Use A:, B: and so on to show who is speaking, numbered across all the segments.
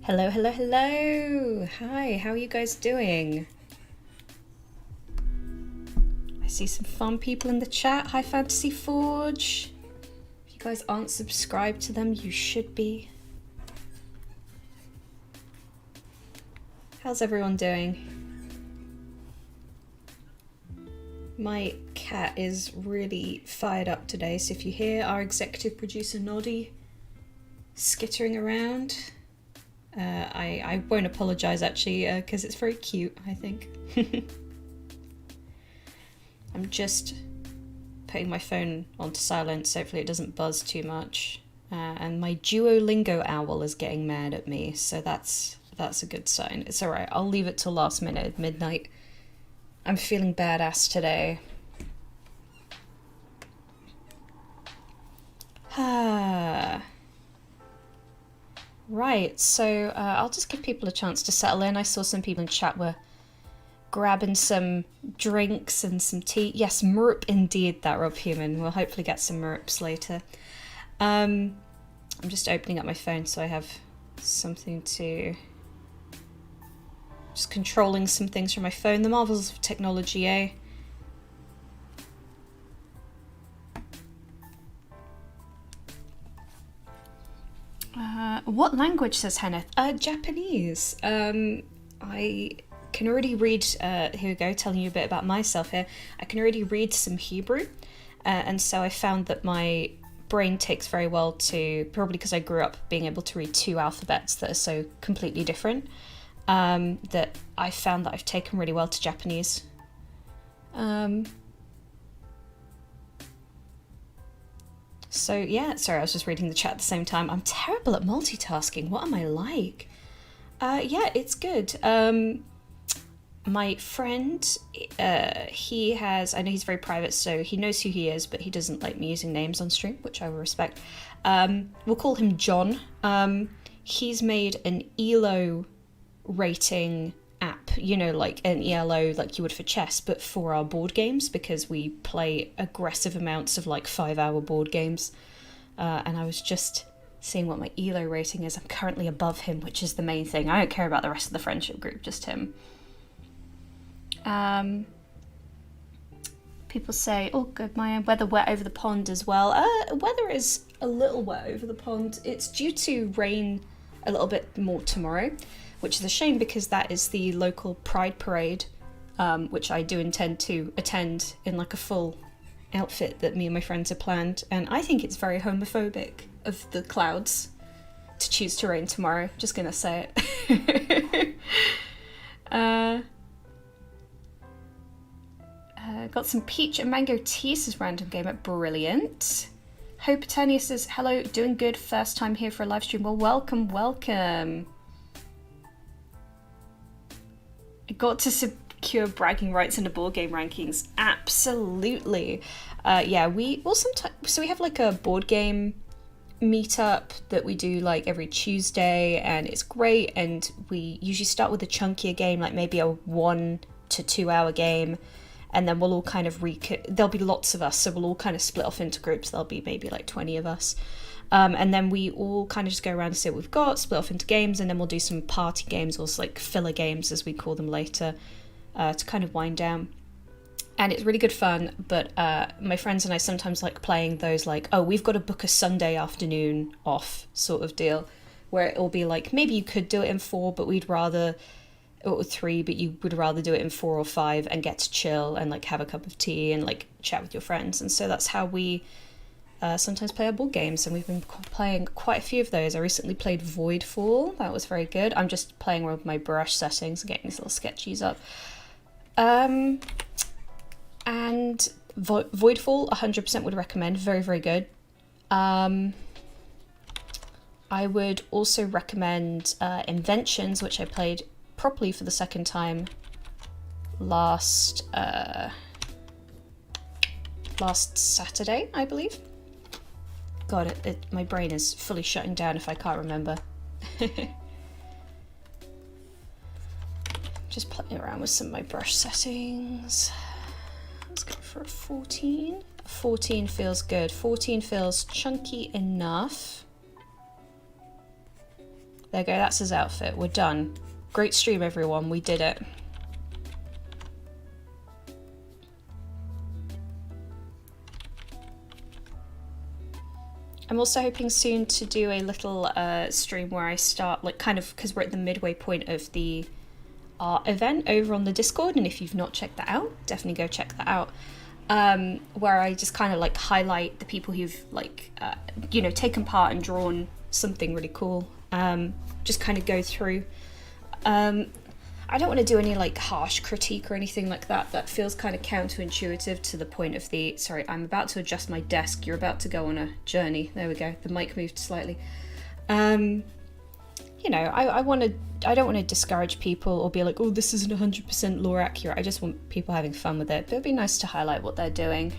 A: Hello, hello, hello! Hi, how are you guys doing? I see some fun people in the chat. Hi, Fantasy Forge. If you guys aren't subscribed to them, you should be. How's everyone doing? My cat is really fired up today, so if you hear our executive producer Noddy skittering around, I won't apologise actually, because it's very cute, I think. I'm just putting my phone onto silent, so hopefully it doesn't buzz too much. And my Duolingo owl is getting mad at me, so that's a good sign. It's alright, I'll leave it till last minute at midnight. I'm feeling badass today. Right, so I'll just give people a chance to settle in. I saw some people in chat were grabbing some drinks and some tea. Yes, merp indeed, that Rob Human. We'll hopefully get some merps later. I'm just opening up my phone so I have something to... Just controlling some things from my phone. The marvels of technology, eh? What language, says Henneth? Japanese. I can already read, here we go, telling you a bit about myself here. I can already read some Hebrew, and so I found that my brain takes very well to, probably because I grew up being able to read two alphabets that are so completely different, that I found that I've taken really well to Japanese. So yeah, sorry, I was just reading the chat at the same time. I'm terrible at multitasking. What am I like? Yeah, it's good. My friend, he has, I know he's very private, so he knows who he is, but he doesn't like me using names on stream, which I will respect. We'll call him John. He's made an ELO rating app, you know, like an ELO like you would for chess, but for our board games, because we play aggressive amounts of like 5-hour board games. And I was just seeing what my ELO rating is. I'm currently above him, which is the main thing. I don't care about the rest of the friendship group, just him. People say, oh good, my weather wet over the pond as well. Weather is a little wet over the pond. It's due to rain a little bit more tomorrow, which is a shame because that is the local Pride Parade, which I do intend to attend in like a full outfit that me and my friends have planned. And I think it's very homophobic of the clouds to choose to rain tomorrow. Just gonna say it. Got some peach and mango tea, says Random Gamer. Brilliant. Hope Eternia says, hello, doing good, first time here for a live stream. Well, welcome, welcome. I got to secure bragging rights in the board game rankings. Absolutely. Yeah, we will sometimes, so we have like a board game meetup that we do like every Tuesday, and it's great. And we usually start with a chunkier game, like maybe a 1 to 2 hour game. And then we'll all kind of there'll be lots of us, so we'll all kind of split off into groups. There'll be maybe like 20 of us. And then we all kind of just go around and see what we've got, split off into games, and then we'll do some party games, or like filler games as we call them later, to kind of wind down. And it's really good fun, but my friends and I sometimes like playing those like, oh, we've got to book a Sunday afternoon off sort of deal, where it'll be like, maybe you could do it in 4, but we'd rather... or 3, but you would rather do it in 4 or 5 and get to chill and like have a cup of tea and like chat with your friends. And so that's how we sometimes play our board games, and we've been playing quite a few of those. I recently played Voidfall. That was very good. I'm just playing with my brush settings and getting these little sketchies up. And Voidfall 100% would recommend. Very, very good. I would also recommend Inventions, which I played properly for the second time last Saturday, I believe. God, my brain is fully shutting down if I can't remember. Just playing around with some of my brush settings. Let's go for a 14. 14 feels good. 14 feels chunky enough There you go, that's his outfit. We're done. Great stream, everyone. We did it. I'm also hoping soon to do a little stream where I start, like, kind of, because we're at the midway point of the art event over on the Discord, and if you've not checked that out, definitely go check that out. Where I just kind of like highlight the people who've like, you know, taken part and drawn something really cool. Just kind of go through. I don't want to do any like harsh critique or anything like that. That feels kind of counterintuitive to the point of the, sorry, I'm about to adjust my desk. You're about to go on a journey. There we go. The mic moved slightly. You know, I don't want to discourage people or be like, oh, this isn't 100% lore accurate. I just want people having fun with it. But it'd be nice to highlight what they're doing.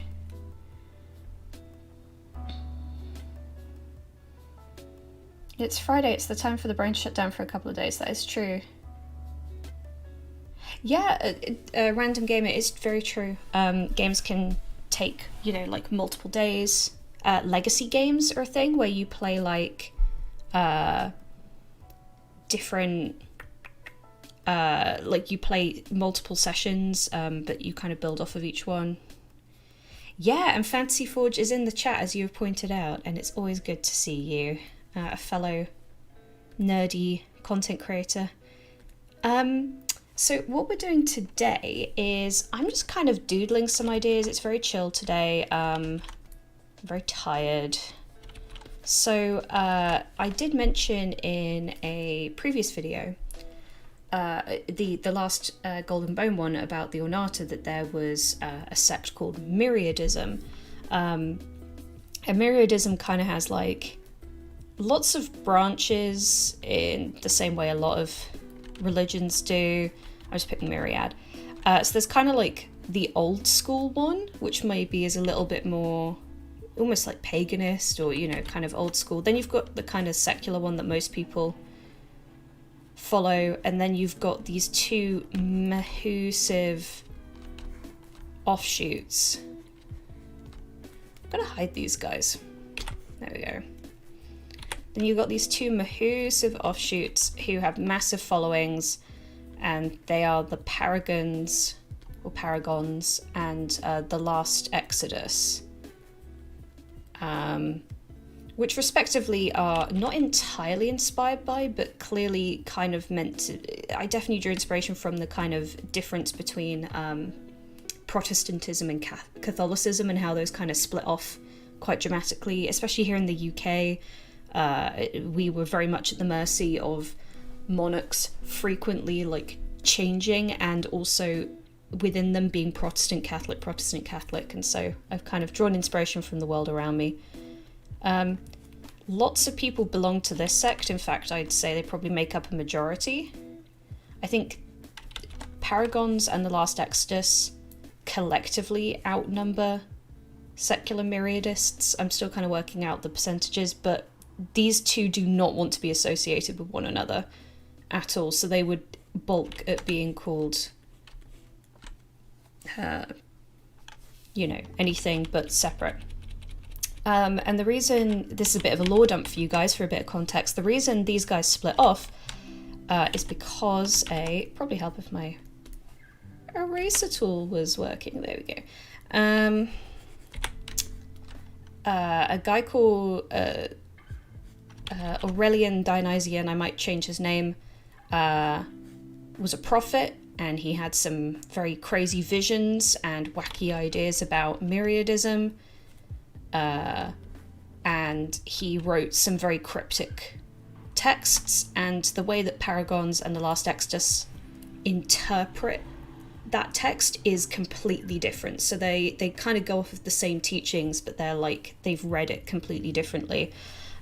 A: It's Friday. It's the time for the brain to shut down for a couple of days. That is true. Yeah, random game, it is very true. Games can take, you know, like multiple days. Legacy games are a thing where you play like different, like you play multiple sessions, but you kind of build off of each one. Yeah, and Fantasy Forge is in the chat, as you have pointed out, and it's always good to see you, a fellow nerdy content creator. So what we're doing today is I'm just kind of doodling some ideas. It's very chill today. I'm very tired. So I did mention in a previous video, the last Golden Bone one about the Ornata, that there was a sect called Myriadism. And Myriadism kind of has like lots of branches in the same way a lot of religions do. I just picked Myriad. So there's kind of like the old school one, which maybe is a little bit more almost like paganist or, you know, kind of old school. Then you've got the kind of secular one that most people follow. And then you've got these two massive offshoots. I'm gonna hide these guys. There we go. Then you've got these two massive offshoots who have massive followings, and they are the Paragons or Paragons and the Last Exodus, which respectively are not entirely inspired by, but clearly kind of meant to. I definitely drew inspiration from the kind of difference between Protestantism and Catholicism and how those kind of split off quite dramatically, especially here in the UK. We were very much at the mercy of monarchs frequently like changing, and also within them being Protestant Catholic, and so I've kind of drawn inspiration from the world around me. Lots of people belong to this sect. In fact, I'd say they probably make up a majority. I think Paragons and the Last Exodus collectively outnumber secular Myriadists. I'm still kind of working out the percentages, but these two do not want to be associated with one another at all, so they would bulk at being called, you know, anything but separate. And the reason, this is a bit of a lore dump for you guys for a bit of context, the reason these guys split off is because probably help if my eraser tool was working, there we go. A guy called Aurelian Dionysian, I might change his name, was a prophet, and he had some very crazy visions and wacky ideas about Myriadism, and he wrote some very cryptic texts, and the way that Paragons and the Last Exodus interpret that text is completely different. So they kind of go off of the same teachings, but they're like, they've read it completely differently.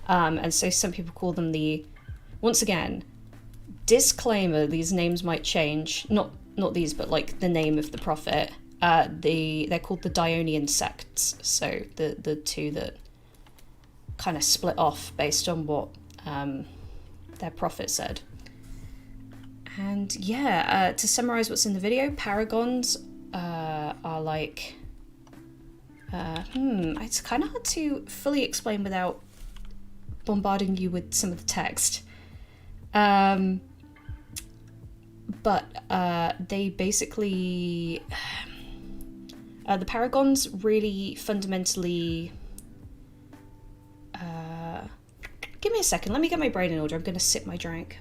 A: And so some people call them once again, disclaimer, these names might change, not these, but like the name of the prophet. They're called the Dionian sects, so the two that kind of split off based on what their prophet said. And yeah, to summarize what's in the video, Paragons are like, it's kind of hard to fully explain without bombarding you with some of the text. Um, but they basically... the Paragons really fundamentally... give me a second, let me get my brain in order. I'm going to sip my drink.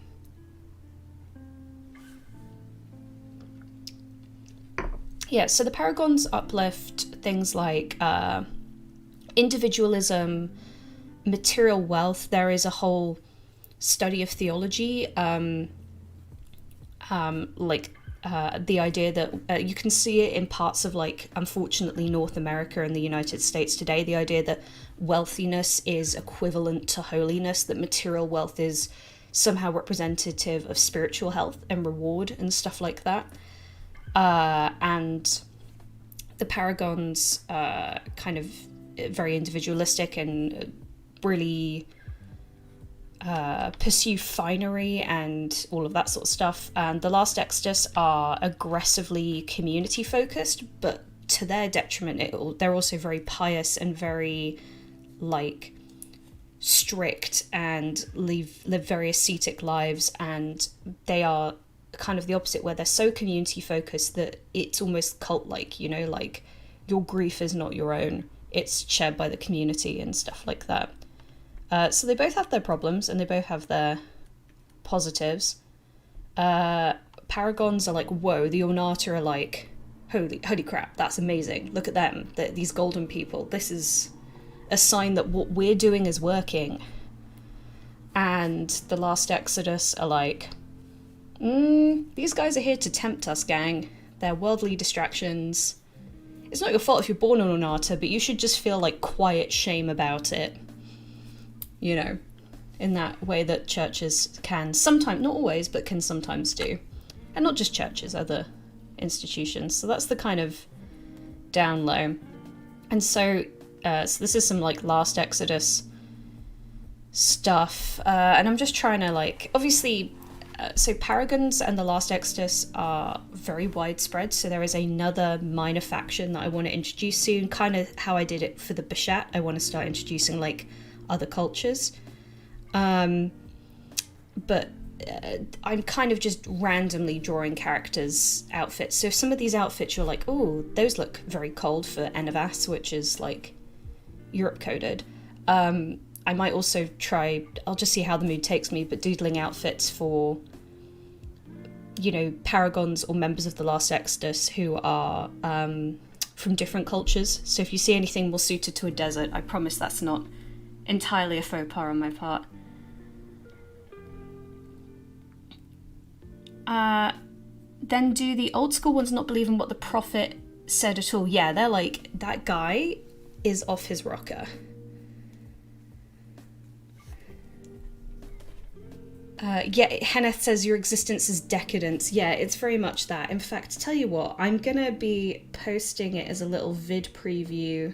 A: Yeah, so the Paragons uplift things like individualism, material wealth. There is a whole study of theology, the idea that you can see it in parts of, like, unfortunately, North America and the United States today, the idea that wealthiness is equivalent to holiness, that material wealth is somehow representative of spiritual health and reward and stuff like that. And the Paragons kind of very individualistic and really pursue finery and all of that sort of stuff. And the Last Exodus are aggressively community focused, but to their detriment, they're also very pious and very, like, strict and live very ascetic lives, and they are kind of the opposite, where they're so community focused that it's almost cult-like, you know, like, your grief is not your own, it's shared by the community and stuff like that. So they both have their problems and they both have their positives. Paragons are like, whoa, the Ornata are like, holy crap, that's amazing, look at them, these golden people, this is a sign that what we're doing is working. And the Last Exodus are like, these guys are here to tempt us, gang. They're worldly distractions. It's not your fault if you're born on Ornata, but you should just feel, like, quiet shame about it. You know, in that way that churches can sometimes, not always, but can sometimes do. And not just churches, other institutions. So that's the kind of down low. And so this is some, like, Last Exodus stuff. And I'm just trying to, like, obviously... so Paragons and the Last Exodus are very widespread, so there is another minor faction that I want to introduce soon, kind of how I did it for the Bashat. I want to start introducing, like, other cultures. But I'm kind of just randomly drawing characters' outfits. So if some of these outfits you're like, oh, those look very cold for Enavas, which is, like, Europe coded. I might also try, I'll just see how the mood takes me, but doodling outfits for, you know, Paragons or members of the Last Exodus who are from different cultures. So if you see anything more suited to a desert, I promise that's not entirely a faux pas on my part. Then do the old school ones not believe in what the prophet said at all? Yeah, they're like, that guy is off his rocker. Yeah, Henneth says your existence is decadence. Yeah, it's very much that. In fact, tell you what, I'm gonna be posting it as a little vid preview,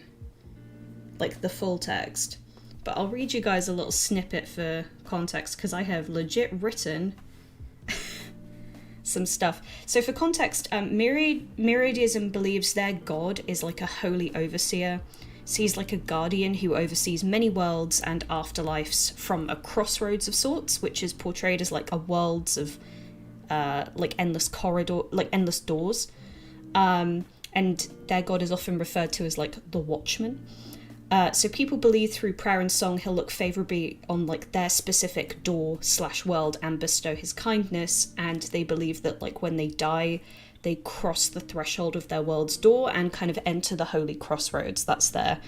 A: like the full text. But I'll read you guys a little snippet for context, because I have legit written some stuff. So for context, Myriadism believes their god is like a holy overseer. So he's like a guardian who oversees many worlds and afterlives from a crossroads of sorts, which is portrayed as like a worlds of like endless corridor, like endless doors. And their god is often referred to as like the watchman. So people believe through prayer and song he'll look favourably on like their specific door/world and bestow his kindness, and they believe that like when they die, they cross the threshold of their world's door and kind of enter the holy crossroads. That's their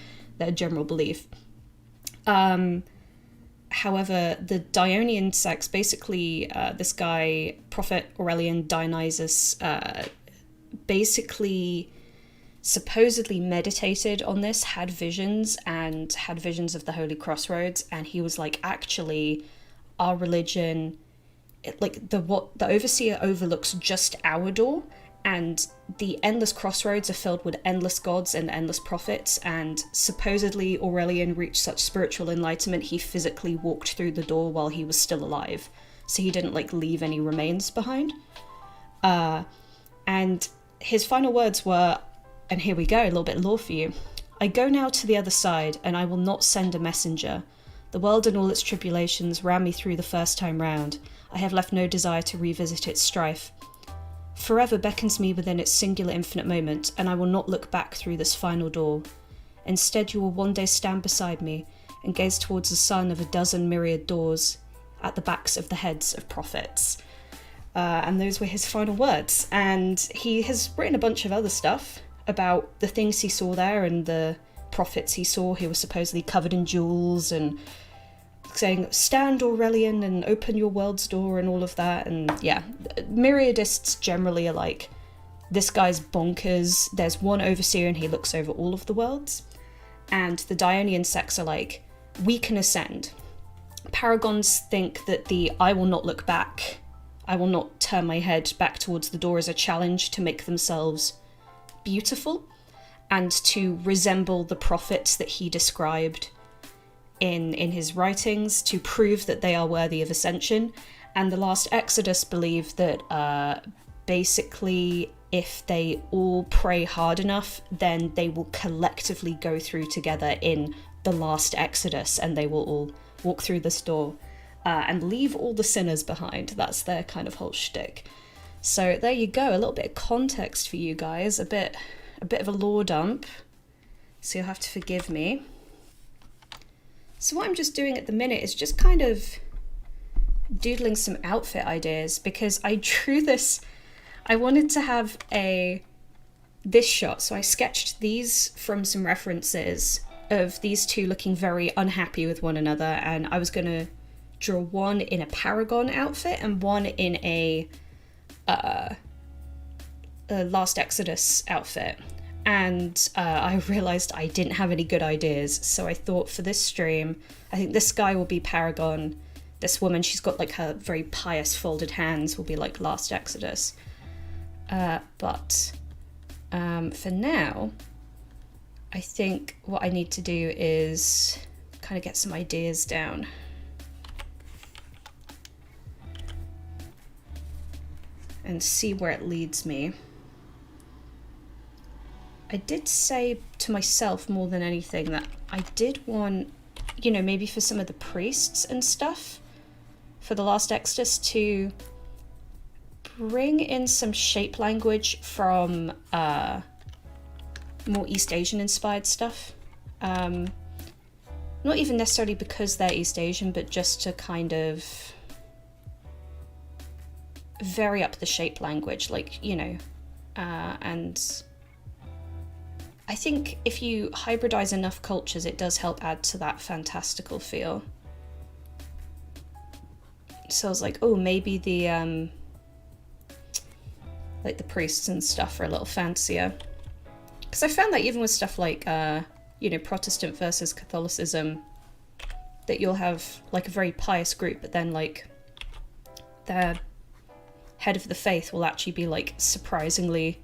A: general belief. However, the Dionysian sects, basically this guy, Prophet Aurelian Dionysius, basically supposedly meditated on this, had visions of the holy crossroads, and he was like, actually, our religion, the overseer overlooks just our door, and the endless crossroads are filled with endless gods and endless prophets, and supposedly Aurelian reached such spiritual enlightenment he physically walked through the door while he was still alive, so he didn't like leave any remains behind. And his final words were, and here we go, a little bit of lore for you. I go now to the other side, and I will not send a messenger. The world and all its tribulations ran me through the first time round. I have left no desire to revisit its strife. Forever beckons me within its singular infinite moment, and I will not look back through this final door. Instead, you will one day stand beside me and gaze towards the sun of a dozen myriad doors at the backs of the heads of prophets. And those were his final words. And he has written a bunch of other stuff about the things he saw there and the prophets he saw who were supposedly covered in jewels, and saying, "Stand, Aurelian, and open your world's door," and all of that. And yeah, Myriadists generally are like, this guy's bonkers. There's one overseer and he looks over all of the worlds. And the Dionian sects are like, we can ascend. Paragons think that the "I will not look back, I will not turn my head back towards the door" is a challenge to make themselves beautiful and to resemble the prophets that he described in his writings, to prove that they are worthy of ascension. And the last Exodus believe that basically if they all pray hard enough, then they will collectively go through together in the last Exodus, and they will all walk through this door and leave all the sinners behind. That's their kind of whole shtick. So there you go, a little bit of context for you guys, a bit of a lore dump, so you'll have to forgive me. So what I'm just doing at the minute is just kind of doodling some outfit ideas, because I drew this, I wanted to have this shot, so I sketched these from some references of these two looking very unhappy with one another, and I was going to draw one in a Paragon outfit and one in a Last Exodus outfit. And I realised I didn't have any good ideas, so I thought for this stream, I think this guy will be Paragon. This woman, she's got like her very pious folded hands, will be like Last Exodus. But for now, I think what I need to do is kind of get some ideas down. And see where it leads me. I did say to myself more than anything that I did want, you know, maybe for some of the priests and stuff, for the Last Exodus, to bring in some shape language from more East Asian inspired stuff. Not even necessarily because they're East Asian, but just to kind of vary up the shape language, like, you know, and I think if you hybridize enough cultures, it does help add to that fantastical feel. So I was like, oh, maybe the like the priests and stuff are a little fancier, because I found that even with stuff like you know, Protestant versus Catholicism, that you'll have like a very pious group, but then like their head of the faith will actually be like surprisingly,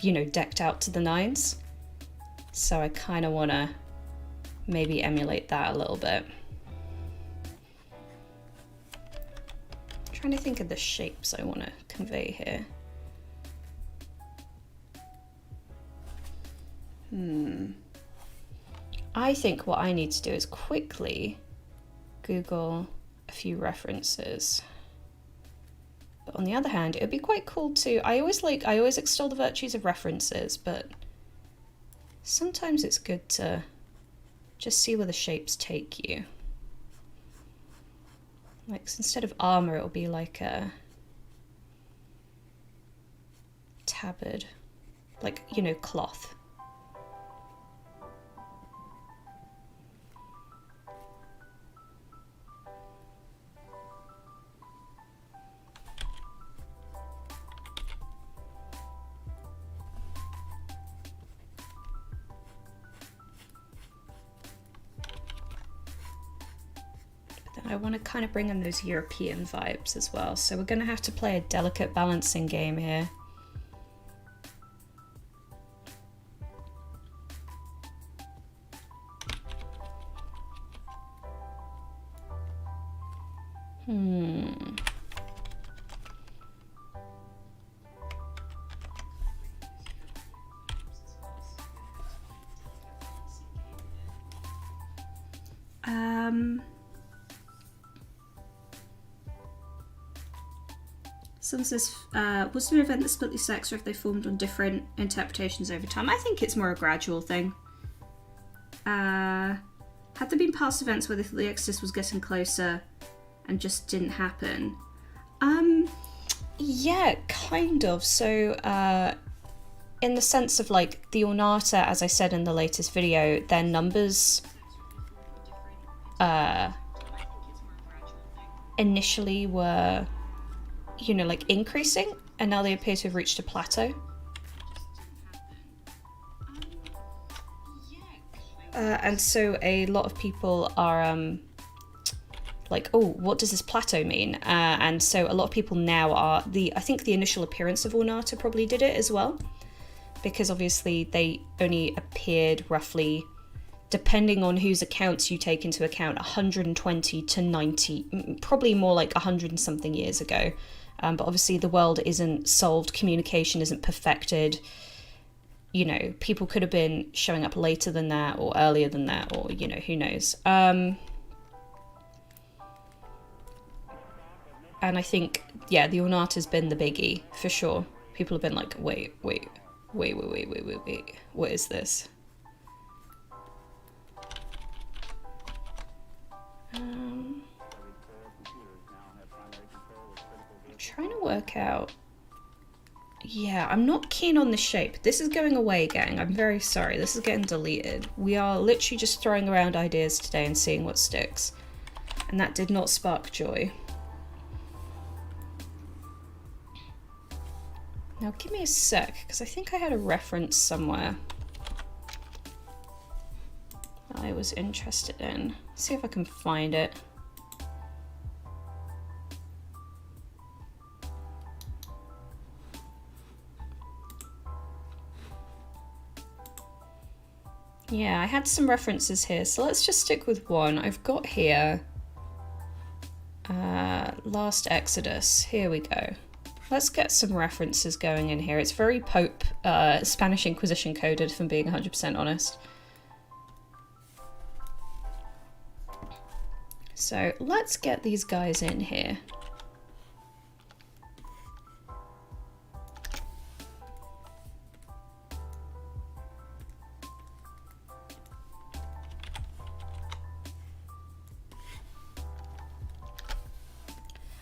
A: you know, decked out to the nines. So I kind of want to maybe emulate that a little bit. I'm trying to think of the shapes I want to convey here. I think what I need to do is quickly Google a few references. But on the other hand, it would be quite cool to, I always extol the virtues of references, but sometimes it's good to just see where the shapes take you. Like, instead of armor, it'll be like a tabard, like, you know, cloth. I want to kind of bring in those European vibes as well, so we're going to have to play a delicate balancing game here. Someone says, was there an event that split these sects, or if they formed on different interpretations over time? I think it's more a gradual thing. Had there been past events where the Exodus was getting closer and just didn't happen? Yeah, kind of. So, in the sense of like the Ornata, as I said in the latest video, their numbers initially were, you know, like increasing, and now they appear to have reached a plateau. And so a lot of people are like, oh, what does this plateau mean? And so a lot of people now are, I think the initial appearance of Ornata probably did it as well, because obviously they only appeared roughly, depending on whose accounts you take into account, 120 to 90, probably more like 100 and something years ago. But obviously the world isn't solved, communication isn't perfected. You know, people could have been showing up later than that or earlier than that, or, you know, who knows. And I think, yeah, the Ornata's been the biggie, for sure. People have been like, wait, what is this? I'm trying to work out. Yeah, I'm not keen on the shape. This is going away, gang. I'm very sorry. This is getting deleted. We are literally just throwing around ideas today and seeing what sticks. And that did not spark joy. Now give me a sec, because I think I had a reference somewhere that I was interested in. Let's see if I can find it. Yeah, I had some references here, so let's just stick with one. I've got here Last Exodus. Here we go. Let's get some references going in here. It's very Pope Spanish Inquisition coded, if I'm being 100% honest. So let's get these guys in here.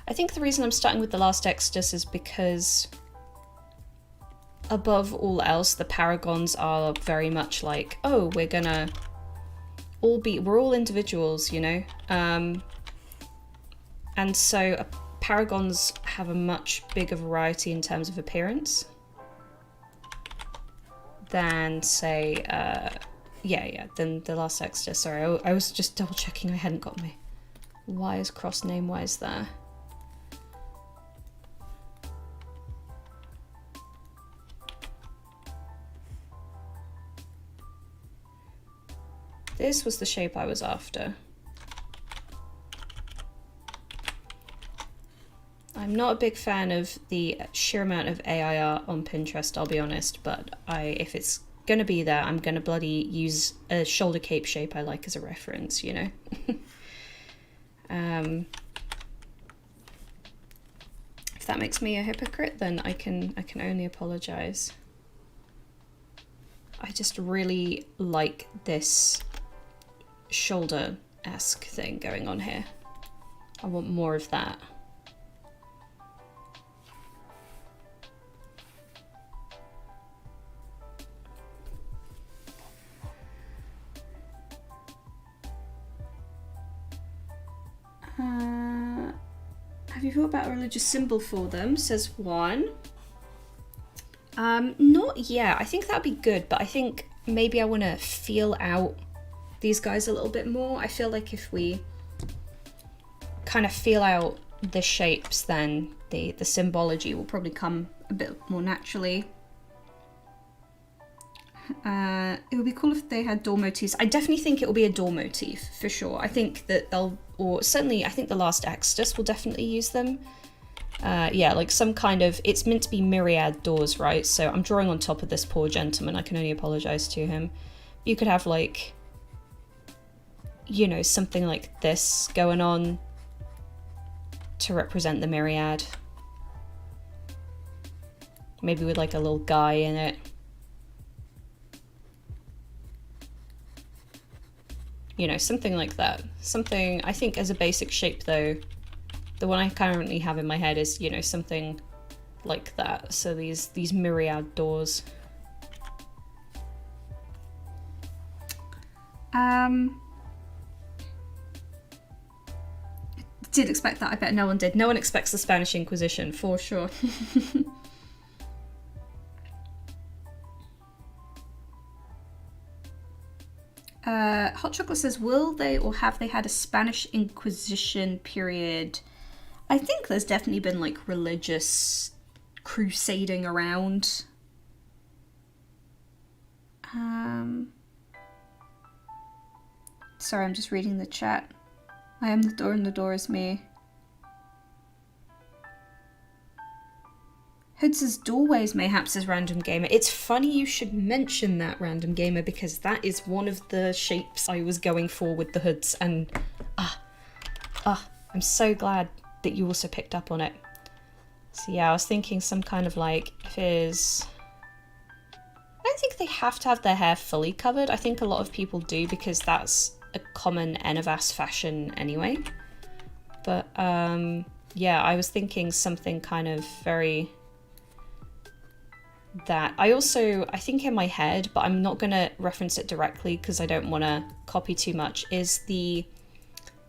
A: I think the reason I'm starting with the Last Exodus is because above all else, the Paragons are very much like, oh, we're gonna all we're all individuals, you know? And so Paragons have a much bigger variety in terms of appearance than, say, than the Last Exodus. Sorry, I was just double checking I hadn't got my wires crossed name-wise there. This was the shape I was after. I'm not a big fan of the sheer amount of AI art on Pinterest, I'll be honest, but if it's gonna be there, I'm gonna bloody use a shoulder cape shape I like as a reference, you know? If that makes me a hypocrite, then I can only apologize. I just really like this shoulder-esque thing going on here. I want more of that. Have you thought about a religious symbol for them? Says one. Not yet. I think that'd be good, but I think maybe I want to feel out these guys a little bit more. I feel like if we kind of feel out the shapes, then the symbology will probably come a bit more naturally. It would be cool if they had door motifs. I definitely think it will be a door motif for sure. I think that or certainly I think the Last Exodus will definitely use them. Yeah, like some kind of, it's meant to be myriad doors, right? So I'm drawing on top of this poor gentleman. I can only apologize to him. You could have like you know, something like this going on to represent the myriad. Maybe with like a little guy in it. You know, something like that. Something, I think as a basic shape though, the one I currently have in my head is, you know, something like that. So these myriad doors. Did expect that. I bet no one did. No one expects the Spanish Inquisition, for sure. Hot Chocolate says, will they or have they had a Spanish Inquisition period? I think there's definitely been like religious crusading around. Sorry, I'm just reading the chat. I am the door and the door is me. Hoods' doorways, mayhaps, says Random Gamer. It's funny you should mention that, Random Gamer, because that is one of the shapes I was going for with the hoods, and I'm so glad that you also picked up on it. So yeah, I was thinking some kind of like, if it is... I don't think they have to have their hair fully covered. I think a lot of people do because that's a common Enavas fashion anyway. But yeah, I was thinking something kind of very... that. I think in my head, but I'm not gonna reference it directly because I don't want to copy too much, is the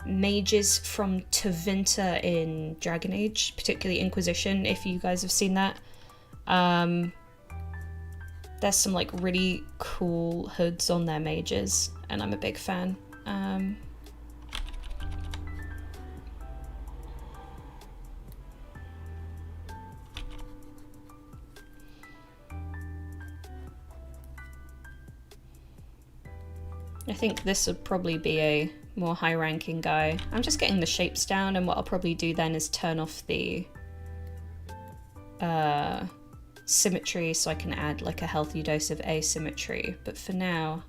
A: mages from Tevinter in Dragon Age, particularly Inquisition, if you guys have seen that. There's some like really cool hoods on their mages, and I'm a big fan. I think this would probably be a more high-ranking guy. I'm just getting the shapes down, and what I'll probably do then is turn off the symmetry so I can add like a healthy dose of asymmetry. But for now,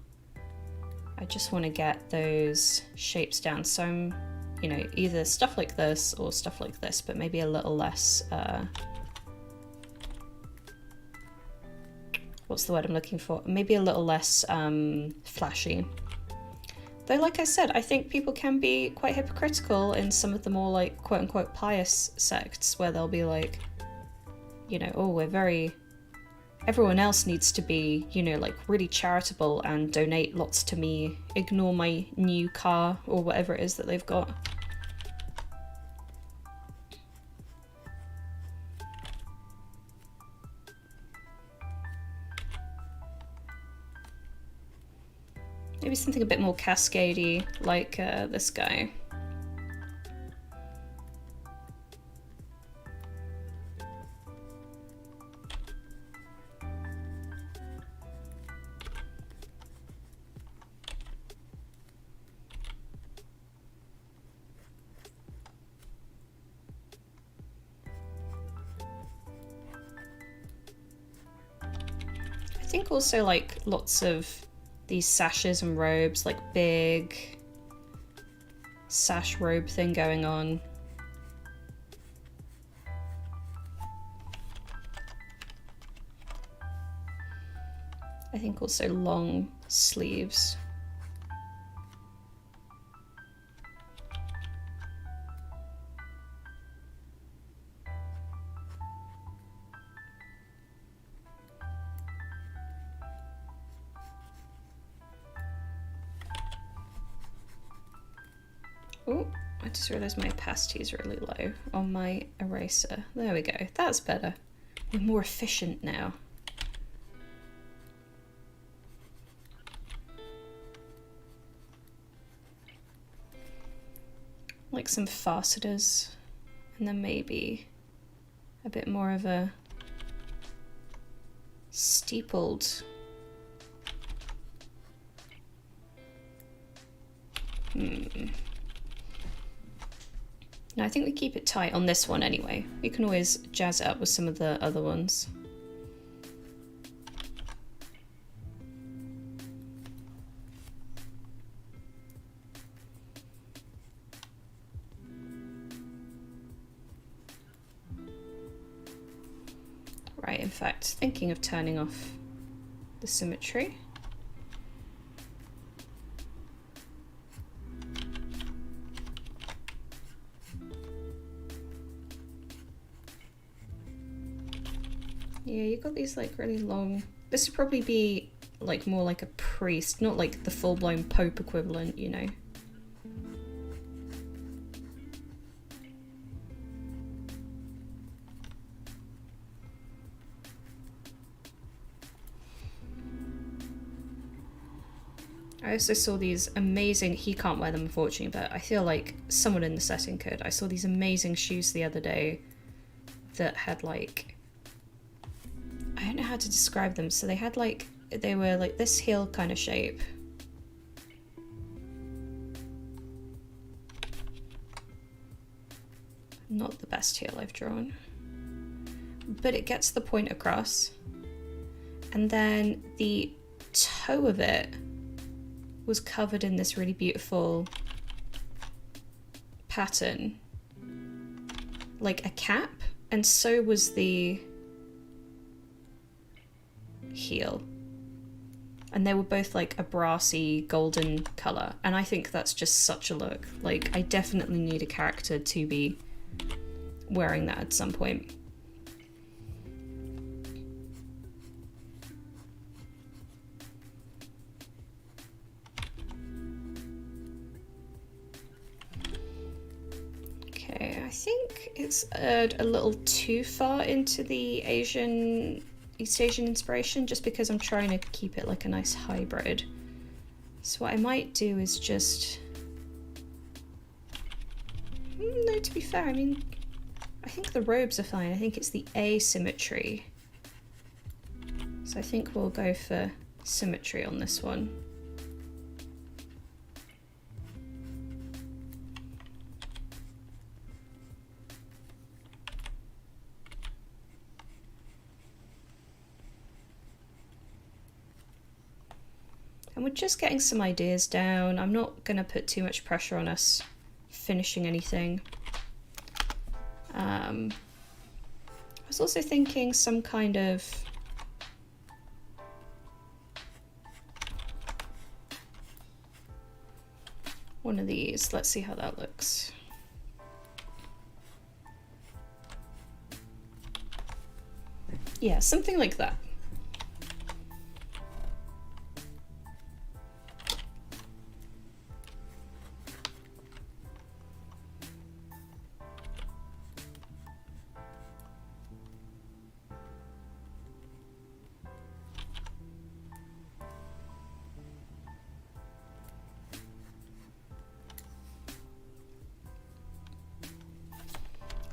A: I just want to get those shapes down. So I'm, you know, either stuff like this or stuff like this, but maybe a little less, what's the word I'm looking for? Maybe a little less flashy. Though, like I said, I think people can be quite hypocritical in some of the more like quote-unquote pious sects where they'll be like, you know, oh, we're very... everyone else needs to be, you know, like really charitable and donate lots to me, ignore my new car or whatever it is that they've got. Maybe something a bit more cascadey, like this guy. I think also like lots of these sashes and robes, like big sash robe thing going on. I think also long sleeves. Oh, I just realised my opacity is really low on my eraser. There we go, that's better. We're more efficient now. Like some facetas, and then maybe a bit more of a steepled. No, I think we keep it tight on this one anyway. We can always jazz it up with some of the other ones. fact, thinking of turning off the symmetry. Yeah, you got these like really long. This would probably be like more like a priest, not like the full-blown Pope equivalent, you know. I also saw these amazing, he can't wear them unfortunately, but I feel like someone in the setting could. I saw these amazing shoes the other day that had like, I don't know how to describe them. So they had like, they were like this heel kind of shape. Not the best heel I've drawn, but it gets the point across. And then the toe of it was covered in this really beautiful pattern, like a cap, and so was the heel. And they were both like a brassy golden colour, and I think that's just such a look. Like, I definitely need a character to be wearing that at some point. I think it's a little too far into the East Asian inspiration, just because I'm trying to keep it like a nice hybrid. So what I might do is just... No, to be fair, I mean, I think the robes are fine. I think it's the asymmetry. So I think we'll go for symmetry on this one. And we're just getting some ideas down. I'm not going to put too much pressure on us finishing anything. I was also thinking some kind of... one of these. Let's see how that looks. Yeah, something like that.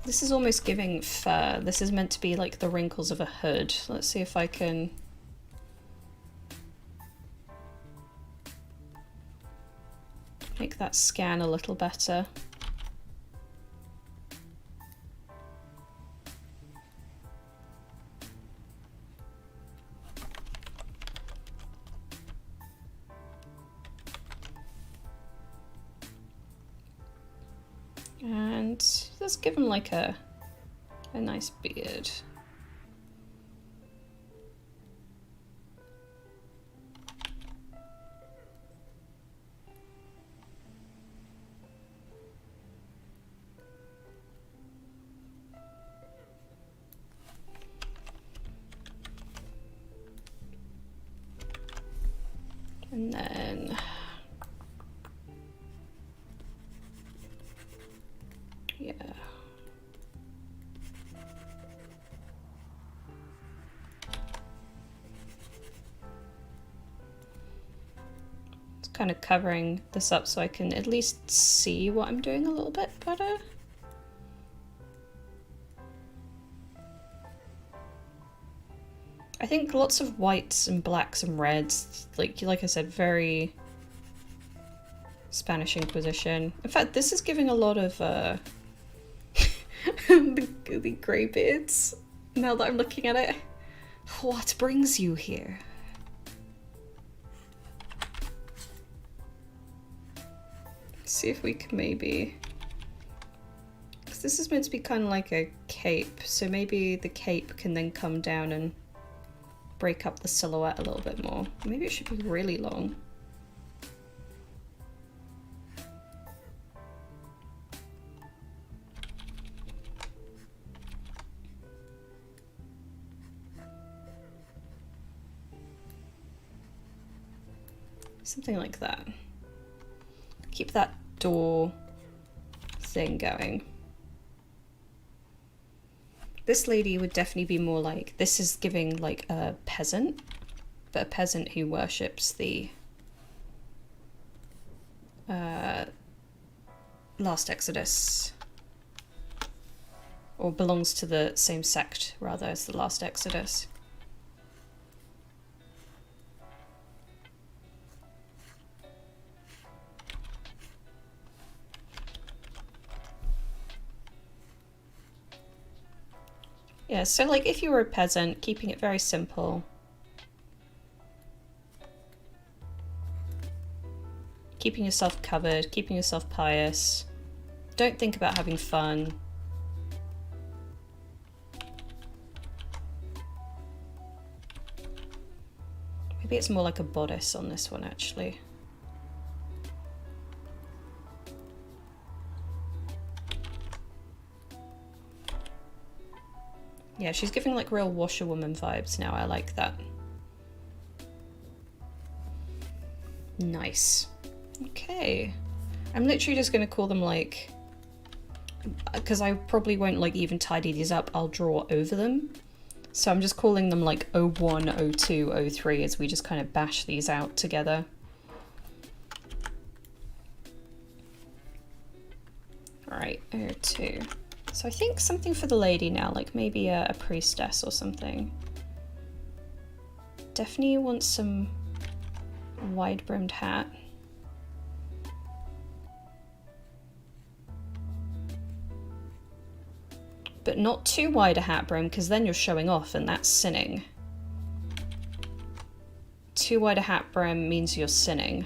A: This is almost giving fur. This is meant to be like the wrinkles of a hood. Let's see if I can... make that scan a little better. And let's give him like a nice beard. And then yeah. It's kind of covering this up so I can at least see what I'm doing a little bit better. I think lots of whites and blacks and reds, like I said, very Spanish Inquisition. In fact, this is giving a lot of the grey beards, now that I'm looking at it. What brings you here? Let's see if we can maybe... 'cause this is meant to be kind of like a cape, so maybe the cape can then come down and break up the silhouette a little bit more. Maybe it should be really long. Something like that. Keep that door thing going. This lady would definitely be more like, this is giving like a peasant, but a peasant who worships the last Exodus, or belongs to the same sect rather as the last Exodus. Yeah, so like if you were a peasant, keeping it very simple. Keeping yourself covered, keeping yourself pious. Don't think about having fun. Maybe it's more like a bodice on this one, actually. Yeah, she's giving like real washerwoman vibes now. I like that. Nice. Okay. I'm literally just going to call them like, because I probably won't like even tidy these up, I'll draw over them. So I'm just calling them like 01, 02, 03 as we just kind of bash these out together. All right, 02. So I think something for the lady now, like maybe a priestess or something. Definitely want some wide-brimmed hat. But not too wide a hat brim, because then you're showing off and that's sinning. Too wide a hat brim means you're sinning.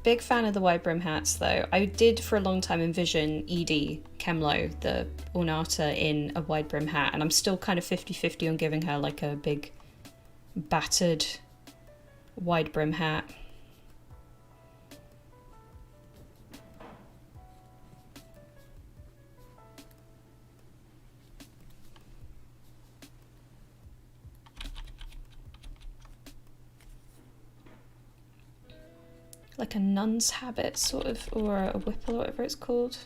A: Big fan of the wide brim hats though. I did for a long time envision Edie Kemlo, the Ornata, in a wide brim hat, and I'm still kind of 50-50 on giving her like a big battered wide brim hat. Like a nun's habit, sort of, or a whipple, or whatever it's called.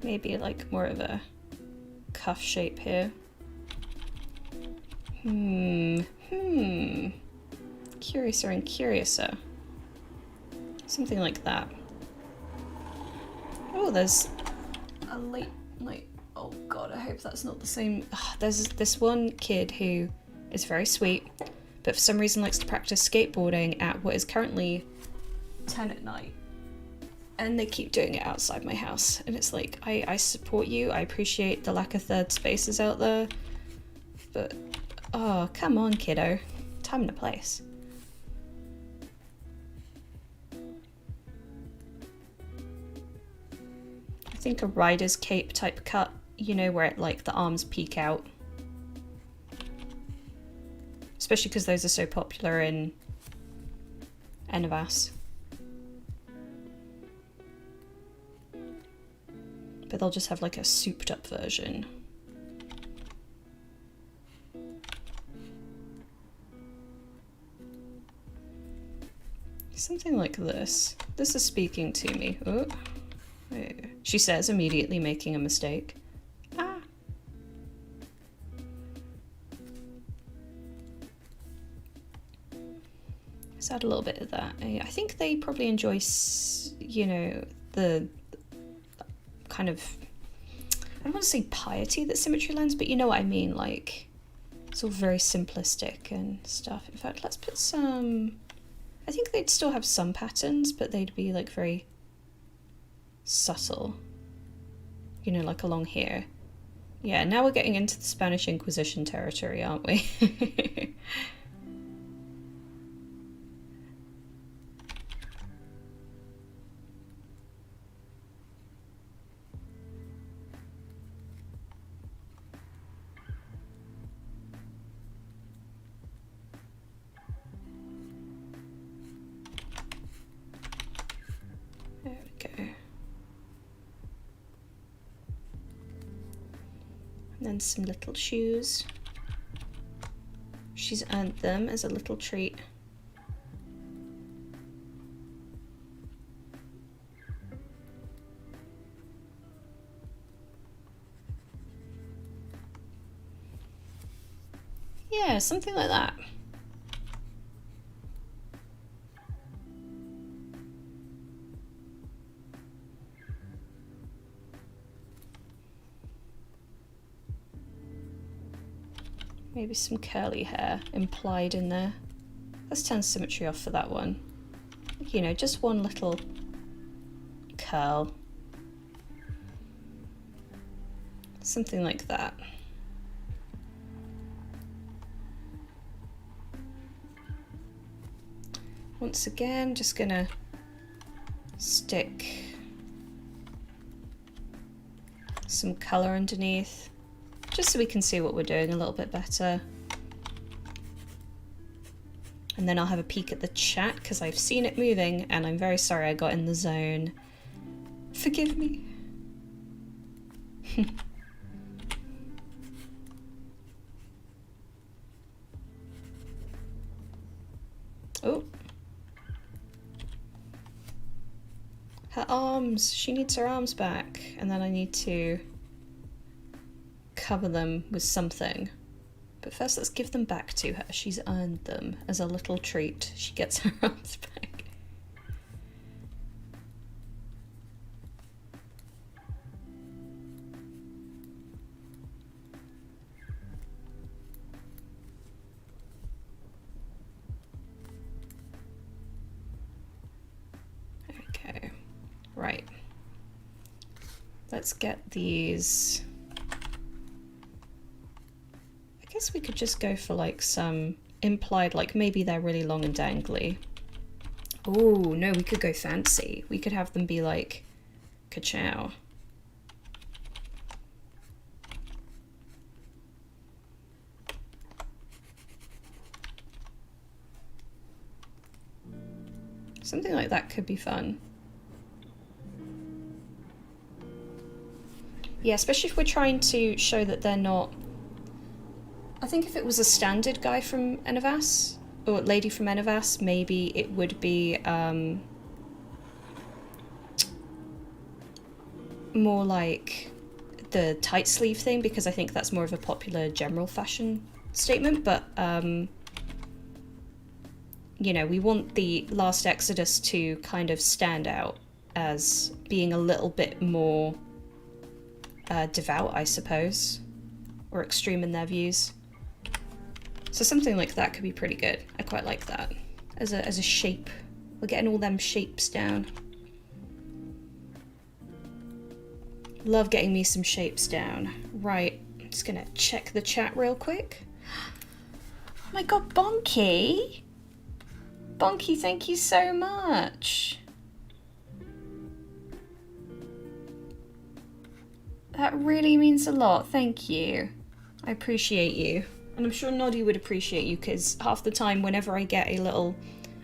A: Maybe like more of a cuff shape here. Curiouser and curiouser. Something like that. Oh, there's a late night. Oh god, I hope that's not the same. There's this one kid who is very sweet, but for some reason likes to practice skateboarding at what is currently 10 at night. And they keep doing it outside my house. And it's like, I support you. I appreciate the lack of third spaces out there. But, oh, come on, kiddo. Time and a place. I think a rider's cape type cut, you know, where it, like the arms peek out. Especially because those are so popular in Enavas. But they'll just have like a souped up version. Something like this. This is speaking to me. Oh. She says, immediately making a mistake. Ah. Let's add a little bit of that. I think they probably enjoy, you know, the kind of don't want to say piety that symmetry lends, but you know what I mean, like, it's all very simplistic and stuff. In fact, let's put some, I think they'd still have some patterns, but they'd be like very subtle, you know, like along here. Yeah, now we're getting into the Spanish Inquisition territory, aren't we? There we go. And then some little shoes. She's earned them as a little treat. Yeah, something like that. Maybe some curly hair implied in there. Let's turn symmetry off for that one. You know, just one little curl. Something like that. Once again, just gonna stick some colour underneath, just so we can see what we're doing a little bit better. And then I'll have a peek at the chat because I've seen it moving and I'm very sorry I got in the zone. Forgive me. Oh. Her arms. She needs her arms back. And then I need to cover them with something. But first let's give them back to her. She's earned them as a little treat. She gets her arms back. Okay, right. Let's get these. I guess we could just go for like some implied, like maybe they're really long and dangly. Oh no, we could go fancy. We could have them be like ka-chow. Something like that could be fun. Yeah, especially if we're trying to show that they're not. I think if it was a standard guy from Enavas, or lady from Enavas, maybe it would be more like the tight sleeve thing, because I think that's more of a popular general fashion statement, but you know, we want the Last Exodus to kind of stand out as being a little bit more devout, I suppose, or extreme in their views. So something like that could be pretty good. I quite like that as a shape. We're getting all them shapes down. Love getting me some shapes down. Right, I'm just gonna check the chat real quick. Oh my god, Bonky! Bonky, thank you so much. That really means a lot, thank you. I appreciate you. And I'm sure Noddy would appreciate you, because half the time whenever I get a little...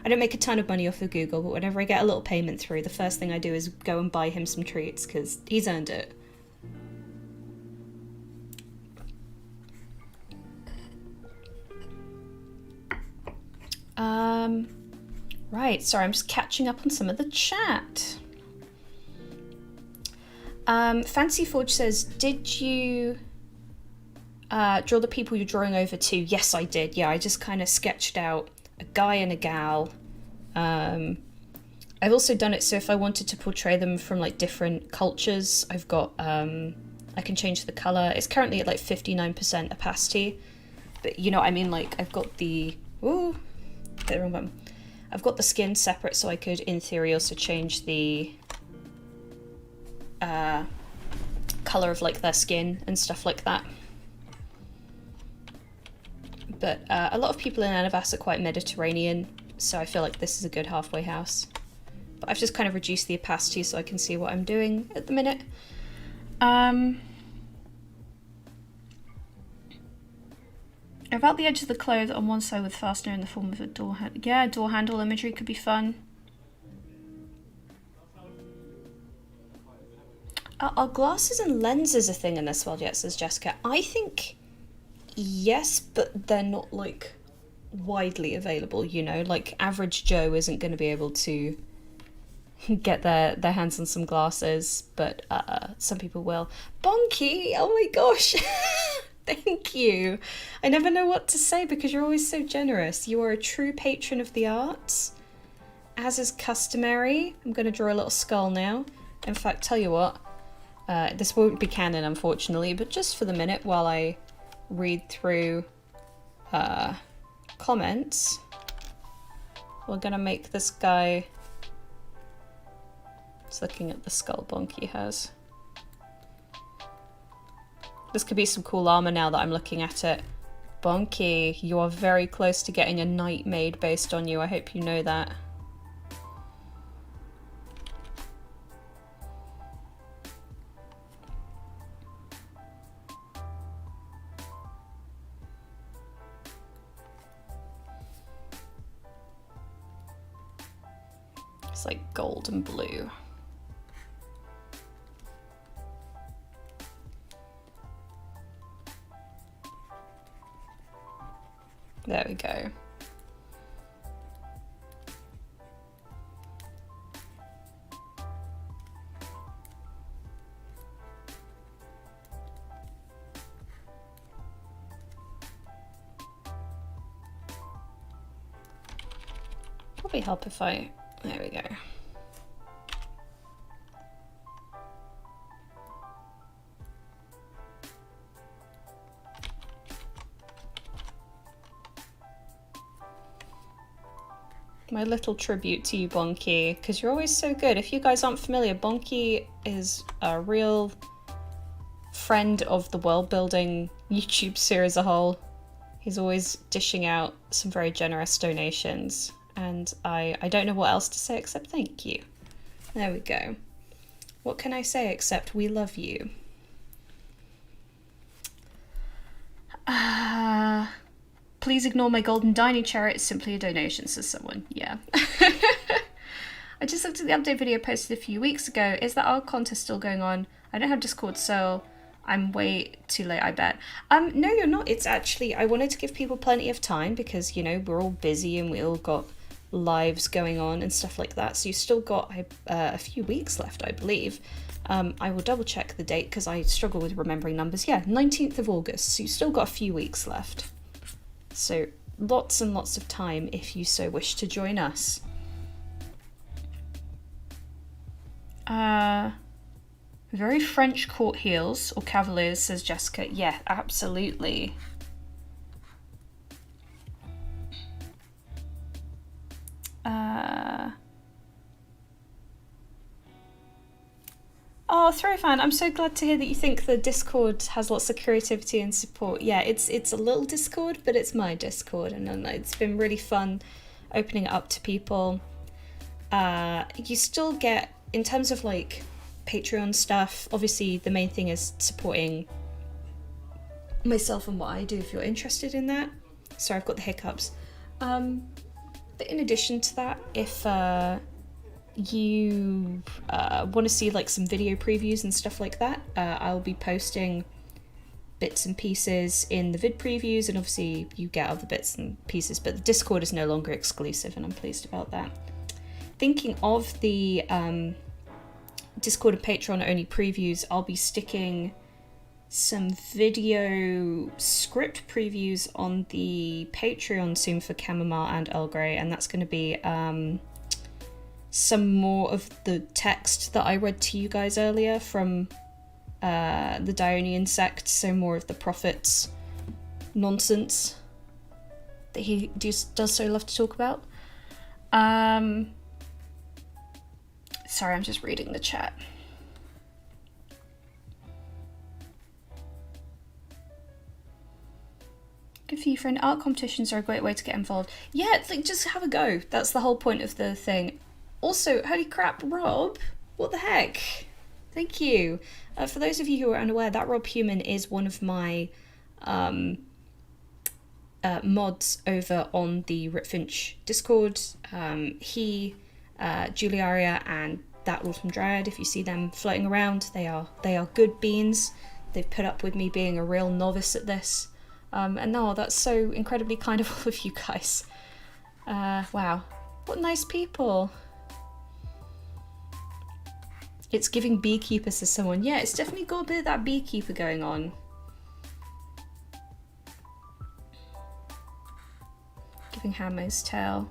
A: I don't make a ton of money off of Google, but whenever I get a little payment through, the first thing I do is go and buy him some treats, because he's earned it. Right, sorry, I'm just catching up on some of the chat. Fancy Forge says, did you draw the people you're drawing over to? Yes, I did. Yeah, I just kind of sketched out a guy and a gal. I've also done it so if I wanted to portray them from like different cultures, I've got I can change the color. It's currently at like 59% opacity, but you know what I mean? Like I've got the, ooh, hit the wrong button. I've got the skin separate, so I could, in theory, also change the color of like their skin and stuff like that. But a lot of people in Anavas are quite Mediterranean, so I feel like this is a good halfway house. But I've just kind of reduced the opacity so I can see what I'm doing at the minute. About the edge of the clothes on one side with fastener in the form of a door handle. Yeah, door handle imagery could be fun. Are glasses and lenses a thing in this world yet, says Jessica? I think yes, but they're not like widely available, you know? Like average Joe isn't going to be able to get their hands on some glasses, but some people will. Bonky! Oh my gosh! Thank you. I never know what to say because you're always so generous. You are a true patron of the arts, as is customary. I'm going to draw a little skull now. In fact, tell you what, this won't be canon, unfortunately, but just for the minute while I read through comments, we're going to make this guy... Just looking at the skull Bonky has. This could be some cool armor now that I'm looking at it. Bonky, you are very close to getting a knight made based on you. I hope you know that. It's like gold and blue. There we go. Probably help if I... There we go. My little tribute to you, Bonky, because you're always so good. If you guys aren't familiar, Bonky is a real friend of the world building YouTube sphere as a whole. He's always dishing out some very generous donations, and I don't know what else to say except thank you. There we go. What can I say except we love you? Please ignore my golden dining chair, it's simply a donation, says someone. Yeah. I just looked at the update video posted a few weeks ago. Is that our contest still going on? I don't have Discord, so I'm way too late, I bet. No, you're not. It's actually, I wanted to give people plenty of time because, you know, we're all busy and we all got lives going on and stuff like that. So you've still got a few weeks left, I believe. I will double check the date because I struggle with remembering numbers. Yeah, 19th of August. So you've still got a few weeks left. So lots and lots of time if you so wish to join us. Very French court heels or cavaliers, says Jessica. Yeah, absolutely. Oh, Throwfan, I'm so glad to hear that you think the Discord has lots of creativity and support. Yeah, it's a little Discord, but it's my Discord, and it's been really fun opening it up to people. You still get, in terms of like Patreon stuff, obviously the main thing is supporting myself and what I do if you're interested in that. Sorry, I've got the hiccups. But in addition to that, if you want to see like some video previews and stuff like that, I'll be posting bits and pieces in the vid previews, and obviously you get other bits and pieces, but the Discord is no longer exclusive, and I'm pleased about that. Thinking of the Discord and Patreon only previews, I'll be sticking some video script previews on the Patreon soon for Chamomile and Earl Grey, and that's going to be some more of the text that I read to you guys earlier from the Dionian sect, so more of the prophets nonsense that he does so love to talk about. Sorry, I'm just reading the chat. Good for you, friend. Art competitions are a great way to get involved. Yeah, it's like, just have a go. That's the whole point of the thing. Also, holy crap, Rob, what the heck? Thank you. For those of you who are unaware, that Rob Human is one of my mods over on the Ritfinch Discord. He, Juliaria, and that Autumn Dryad, if you see them floating around, they are good beans. They've put up with me being a real novice at this. And no, that's so incredibly kind of all of you guys. Wow, what nice people. It's giving beekeepers to someone. Yeah, it's definitely got a bit of that beekeeper going on. Giving Handmaid's Tale.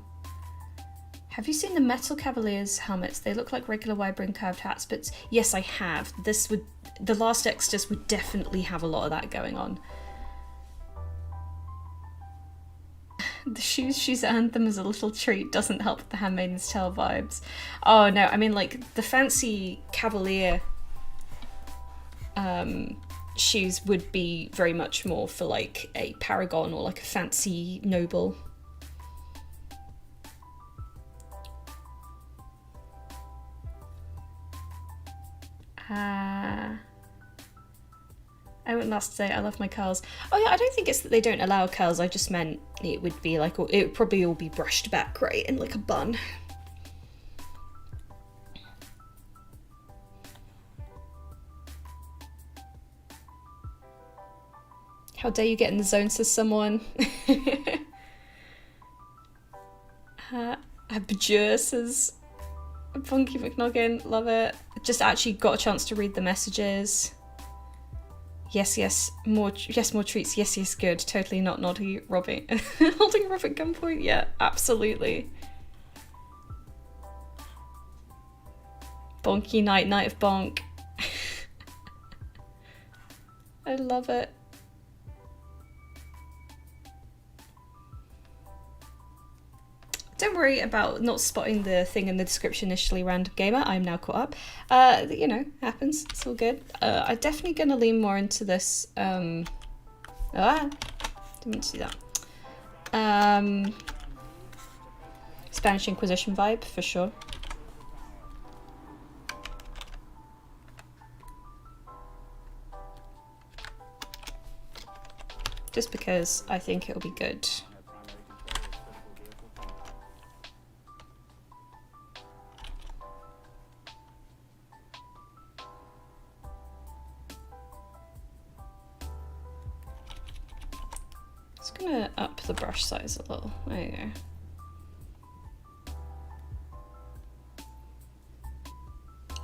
A: Have you seen the Metal Cavaliers helmets? They look like regular wide-brimmed curved hats, but yes, I have. The Last Exodus would definitely have a lot of that going on. The shoes she's earned them as a little treat doesn't help with the Handmaid's Tale vibes. Oh no, I mean like the fancy Cavalier shoes would be very much more for like a Paragon or like a fancy noble. I went last to say I love my curls. Oh yeah, I don't think it's that they don't allow curls, I just meant it would be like, it would probably all be brushed back right in like a bun. How dare you get in the zone, says someone. Abjure, says Funky McNoggin, love it. Just actually got a chance to read the messages. Yes, more treats. Yes, good. Totally not naughty, Robbie. Holding Rob at gunpoint? Yeah, absolutely. Bonky night of bonk. I love it. Don't worry about not spotting the thing in the description initially, random gamer. I'm now caught up. You know, happens. It's all good. I'm definitely going to lean more into this. Didn't mean to do that. Spanish Inquisition vibe, for sure. Just because I think it'll be good. Gonna up the brush size a little. There you go.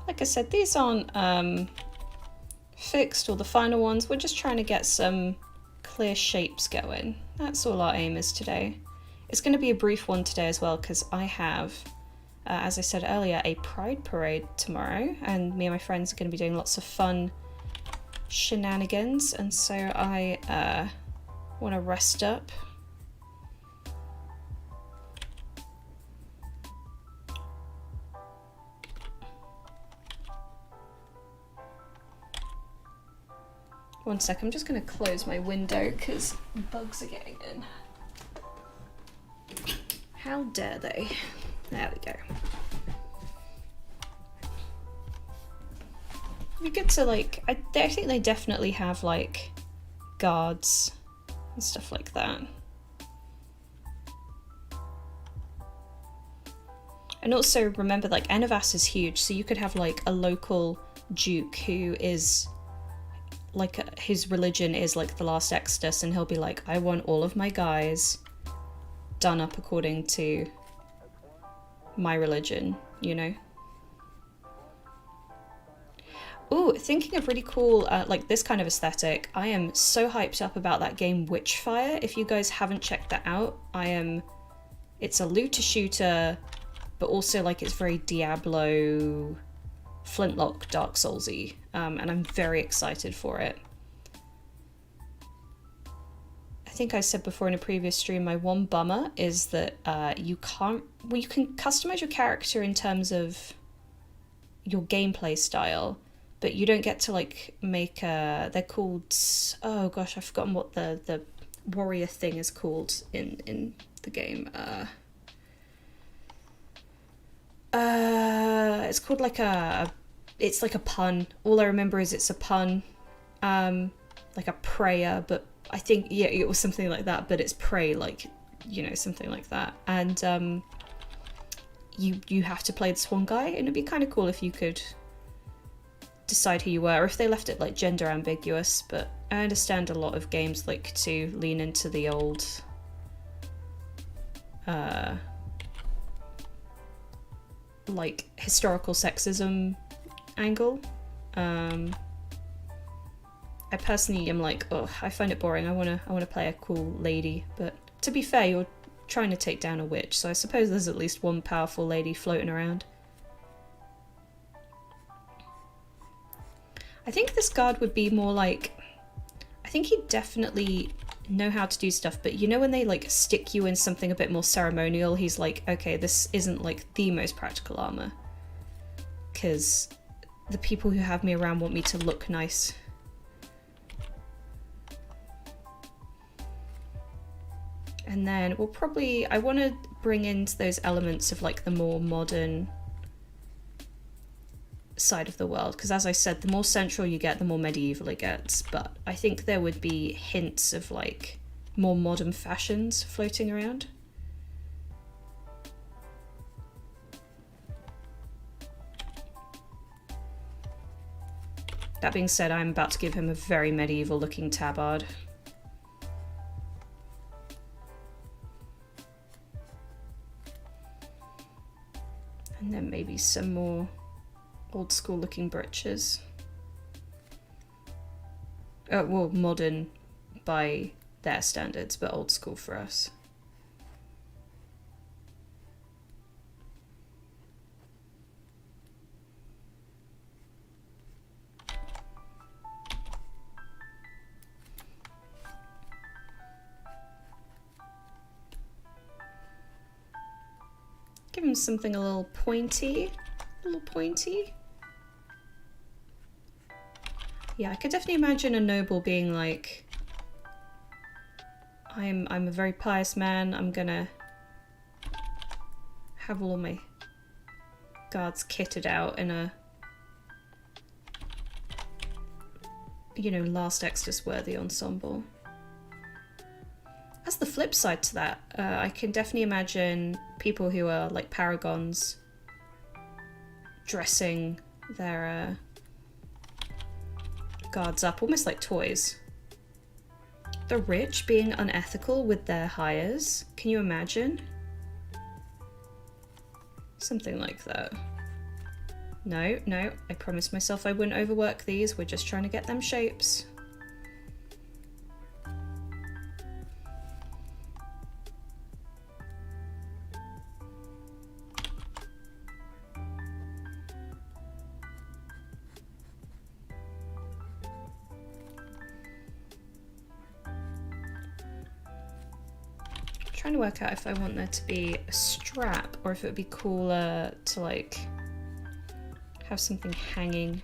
A: Like I said, these aren't fixed or the final ones. We're just trying to get some clear shapes going. That's all our aim is today. It's going to be a brief one today as well because I have, as I said earlier, a Pride Parade tomorrow, and me and my friends are going to be doing lots of fun shenanigans, and so I want to rest up. One sec, I'm just going to close my window because bugs are getting in. How dare they? There we go. It'd be good to like, I think they definitely have like guards and stuff like that. And also remember, like, Enavas is huge, so you could have like a local duke who is like, his religion is like the Last Exodus, and he'll be like, I want all of my guys done up according to my religion, you know? Ooh, thinking of really cool, like this kind of aesthetic, I am so hyped up about that game Witchfire. If you guys haven't checked that out, it's a looter shooter, but also like it's very Diablo Flintlock Dark Soulsy, and I'm very excited for it. I think I said before in a previous stream, my one bummer is that you can customize your character in terms of your gameplay style, but you don't get to like make they're called, oh gosh, I've forgotten what the warrior thing is called in the game. It's called like it's like a pun. All I remember is it's a pun, like a prayer, but I think, yeah, it was something like that, but it's pray, like, you know, something like that. And you have to play this one guy, and it'd be kind of cool if you could decide who you were, or if they left it like gender ambiguous. But I understand a lot of games like to lean into the old like historical sexism angle. I personally am like, oh, I find it boring. I wanna play a cool lady. But to be fair, you're trying to take down a witch, so I suppose there's at least one powerful lady floating around. I think this guard would be more like, I think he'd definitely know how to do stuff, but you know when they like stick you in something a bit more ceremonial, he's like, okay, this isn't like the most practical armor, because the people who have me around want me to look nice. And then we'll probably, I want to bring in those elements of like the more modern side of the world, because as I said, the more central you get, the more medieval it gets, but I think there would be hints of like more modern fashions floating around. That being said, I'm about to give him a very medieval looking tabard. And then maybe some more old school looking breeches. Well, modern by their standards, but old school for us. Give him something a little pointy. Yeah, I could definitely imagine a noble being like, I'm a very pious man, I'm gonna have all my guards kitted out in a, you know, Last Exodus worthy ensemble. As the flip side to that, I can definitely imagine people who are like paragons dressing their guards up almost like toys. The rich being unethical with their hires. Can you imagine? Something like that. No, I promised myself I wouldn't overwork these. We're just trying to get them shapes. Trying to work out if I want there to be a strap or if it would be cooler to like have something hanging.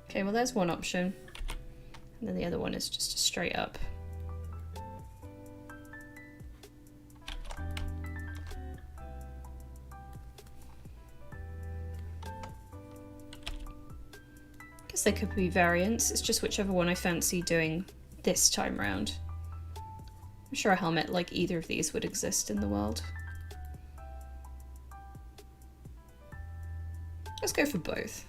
A: Okay, well there's one option. And then the other one is just a straight up. There could be variants, it's just whichever one I fancy doing this time round. I'm sure a helmet like either of these would exist in the world. Let's go for both.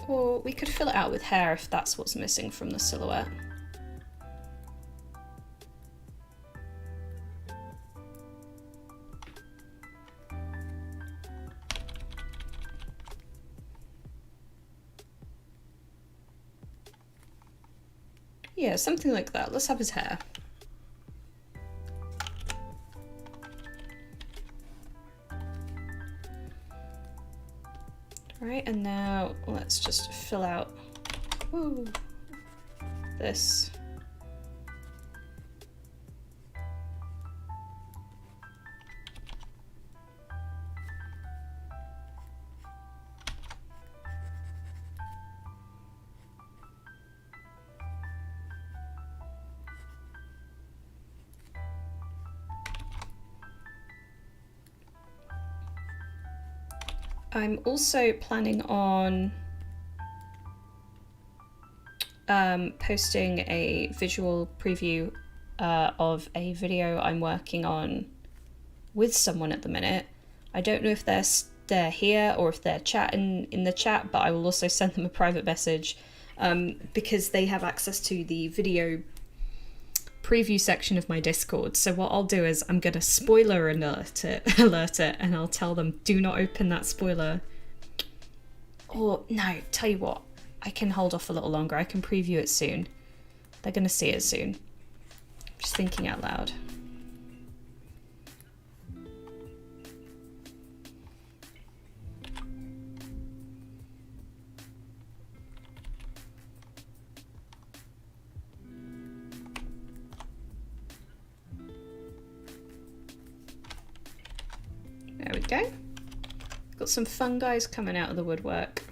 A: Or we could fill it out with hair if that's what's missing from the silhouette. Yeah, something like that. Let's have his hair. Right, and now let's just fill out this. I'm also planning on posting a visual preview of a video I'm working on with someone at the minute. I don't know if they're here or if they're chatting in the chat, but I will also send them a private message because they have access to the video preview section of my Discord. So what I'll do is I'm gonna spoiler alert it and I'll tell them, do not open that spoiler. Or no, tell you what, I can hold off a little longer. I can preview it soon. They're gonna see it soon. Just thinking out loud. There we go. Got some fun guys coming out of the woodwork.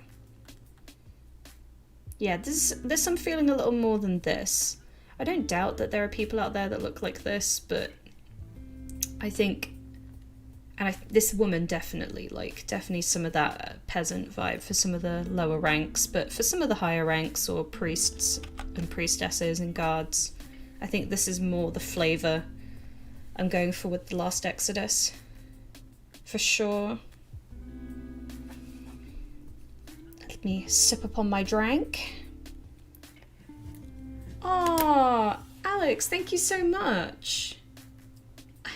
A: Yeah, this I'm feeling a little more than this. I don't doubt that there are people out there that look like this, but I think, and this woman definitely some of that peasant vibe for some of the lower ranks, but for some of the higher ranks or priests and priestesses and guards, I think this is more the flavour I'm going for with the last Exodus. For sure. Let me sip upon my drink. Oh, Alex, thank you so much.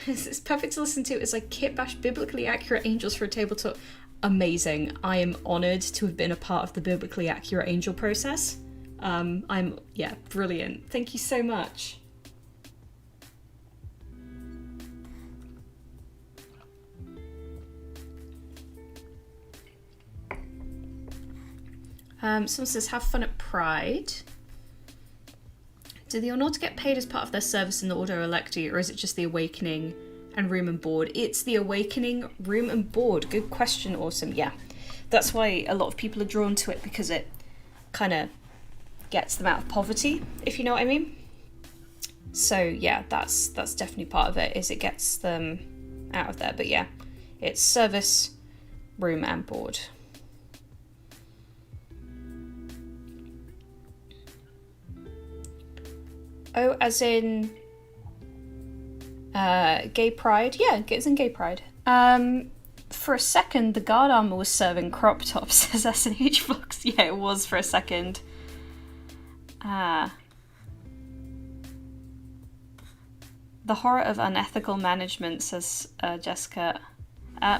A: It's perfect to listen to as I kit bash biblically accurate angels for a tabletop. Amazing. I am honoured to have been a part of the biblically accurate angel process. Yeah, brilliant. Thank you so much. Someone says, have fun at Pride. Do the Ornata get paid as part of their service in the Ordo Electi, or is it just the Awakening and Room and Board? It's the Awakening, Room and Board. Good question, Awesome. Yeah, that's why a lot of people are drawn to it, because it kind of gets them out of poverty, if you know what I mean. So yeah, that's definitely part of it, is it gets them out of there. But yeah, it's service, room and board. Oh, as in gay pride? Yeah, it's in gay pride. For a second, the guard armor was serving crop tops, says SNH Fox. Yeah, it was for a second. The horror of unethical management, says Jessica.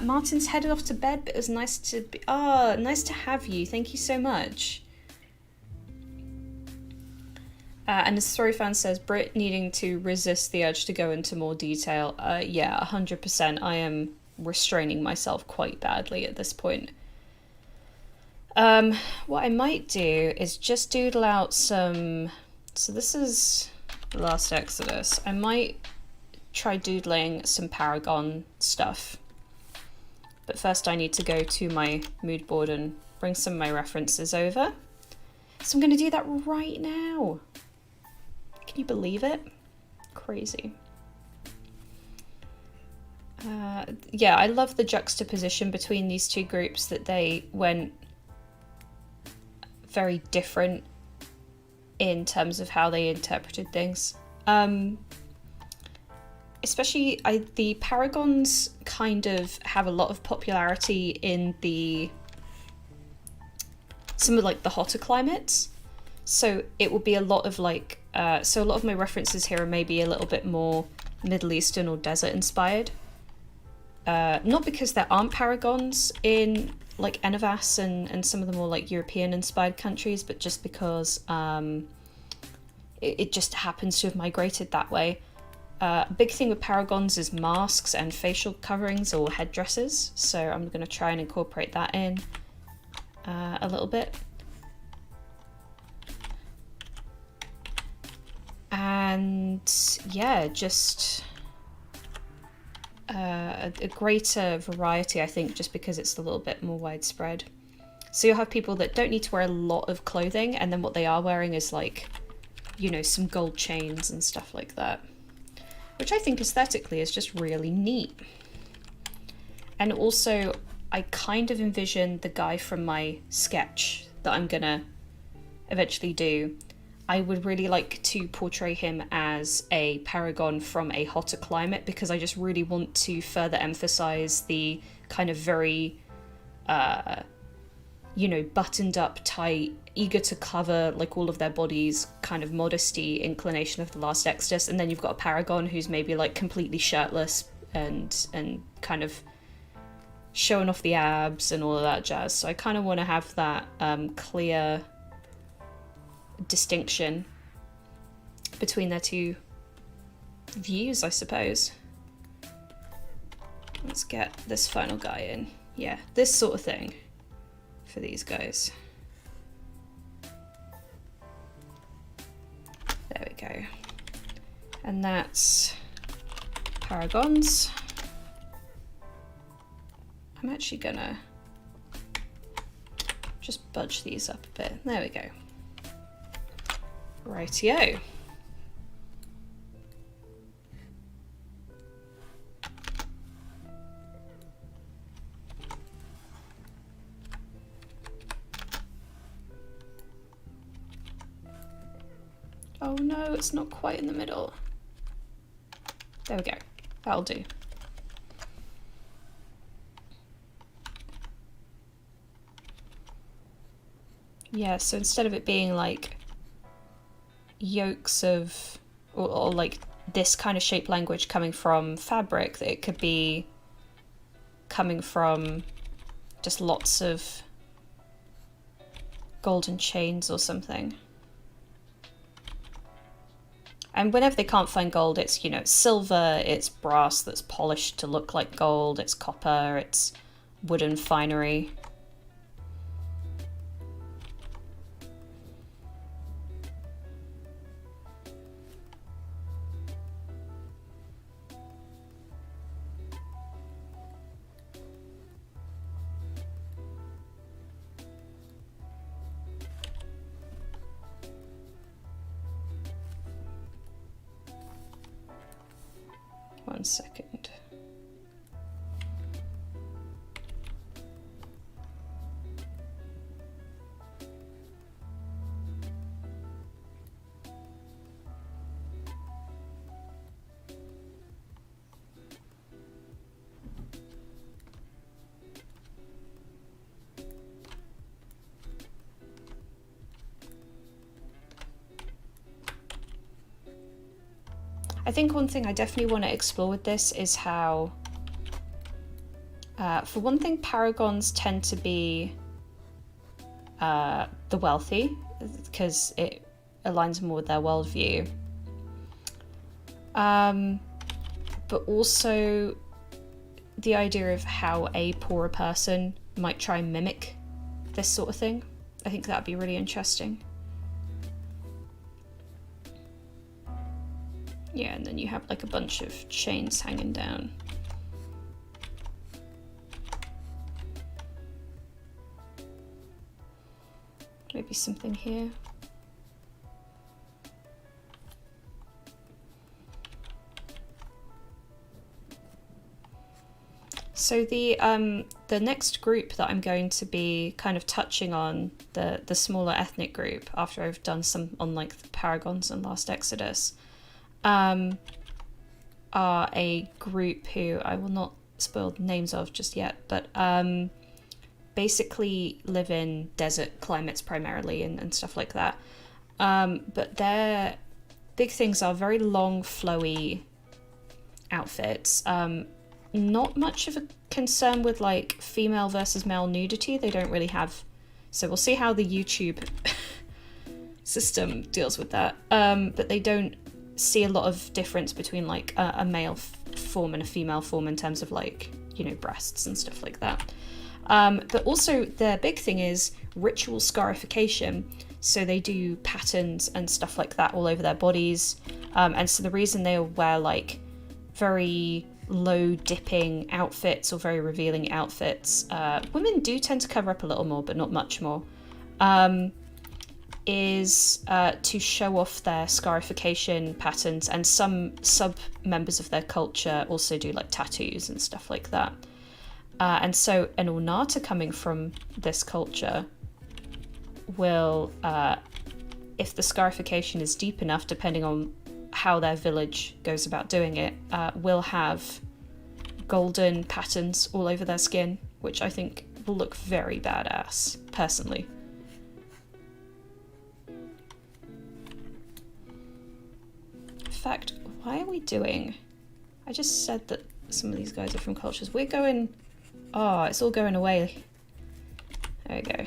A: Martin's headed off to bed, but it was nice to be... Oh, nice to have you. Thank you so much. And the story fan says, Brit needing to resist the urge to go into more detail. Yeah, 100%. I am restraining myself quite badly at this point. What I might do is just doodle out some... So this is the last Exodus. I might try doodling some Paragon stuff. But first I need to go to my mood board and bring some of my references over. So I'm going to do that right now. Can you believe it? Crazy. Yeah, I love the juxtaposition between these two groups, that they went very different in terms of how they interpreted things. Especially, the Paragons kind of have a lot of popularity in some of like the hotter climates. So it will be a lot of like, so a lot of my references here are maybe a little bit more Middle Eastern or desert inspired. Not because there aren't Paragons in like Enavas and some of the more like European inspired countries, but just because it it just happens to have migrated that way. A big thing with Paragons is masks and facial coverings or headdresses, so I'm going to try and incorporate that in a little bit. And yeah, just a greater variety, I think, just because it's a little bit more widespread. So you'll have people that don't need to wear a lot of clothing, and then what they are wearing is like, you know, some gold chains and stuff like that, which I think aesthetically is just really neat. And also, I kind of envision the guy from my sketch that I'm gonna eventually do. I would really like to portray him as a paragon from a hotter climate, because I just really want to further emphasize the kind of very, you know, buttoned up, tight, eager to cover like all of their bodies, kind of modesty inclination of the last Exodus. And then you've got a paragon who's maybe like completely shirtless and kind of showing off the abs and all of that jazz. So I kind of want to have that clear distinction between their two views, I suppose. Let's get this final guy in. Yeah, this sort of thing for these guys. There we go. And that's Paragons. I'm actually gonna just budge these up a bit. There we go. Rightio. Oh no, it's not quite in the middle. There we go. That'll do. Yeah, so instead of it being like yolks of, or like this kind of shape language coming from fabric, that it could be coming from just lots of golden chains or something. And whenever they can't find gold, it's, you know, it's silver, it's brass that's polished to look like gold, it's copper, it's wooden finery. 1 second. I think one thing I definitely want to explore with this is how, for one thing, paragons tend to be the wealthy, because it aligns more with their worldview. But also the idea of how a poorer person might try and mimic this sort of thing. I think that'd be really interesting. Yeah, and then you have like a bunch of chains hanging down. Maybe something here. So the next group that I'm going to be kind of touching on, the smaller ethnic group, after I've done some on like the Paragons and Last Exodus, are a group who I will not spoil the names of just yet, but basically live in desert climates primarily and stuff like that. But their big things are very long, flowy outfits. Not much of a concern with like female versus male nudity. They don't really have, so we'll see how the YouTube system deals with that, but they don't see a lot of difference between like a male form and a female form in terms of like, you know, breasts and stuff like that. But also their big thing is ritual scarification. So they do patterns and stuff like that all over their bodies. And so the reason they wear like very low dipping outfits or very revealing outfits, women do tend to cover up a little more, but not much more, is to show off their scarification patterns. And some sub members of their culture also do like tattoos and stuff like that. And so an ornata coming from this culture will, if the scarification is deep enough, depending on how their village goes about doing it, will have golden patterns all over their skin, which I think will look very badass, personally. In fact, why are we doing... I just said that some of these guys are from cultures. We're going... Oh, it's all going away. There we go.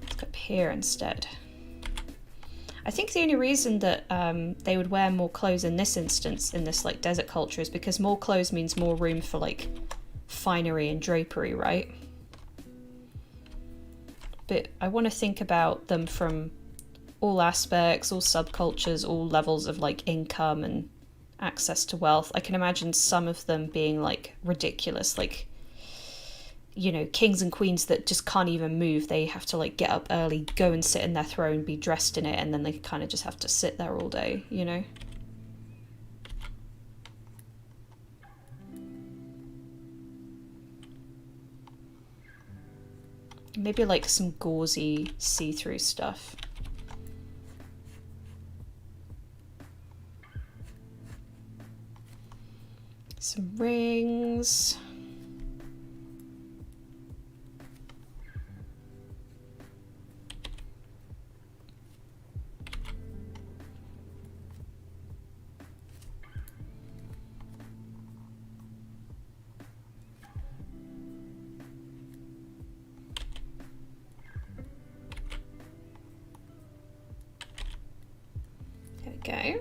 A: Let's go up here instead. I think the only reason that they would wear more clothes in this instance, in this like desert culture, is because more clothes means more room for like finery and drapery, right? But I want to think about them from all aspects, all subcultures, all levels of like income and access to wealth. I can imagine some of them being like ridiculous, like, you know, kings and queens that just can't even move. They have to like get up early, go and sit in their throne, be dressed in it, and then they kind of just have to sit there all day, you know? Maybe like some gauzy see-through stuff. Some rings. There we go.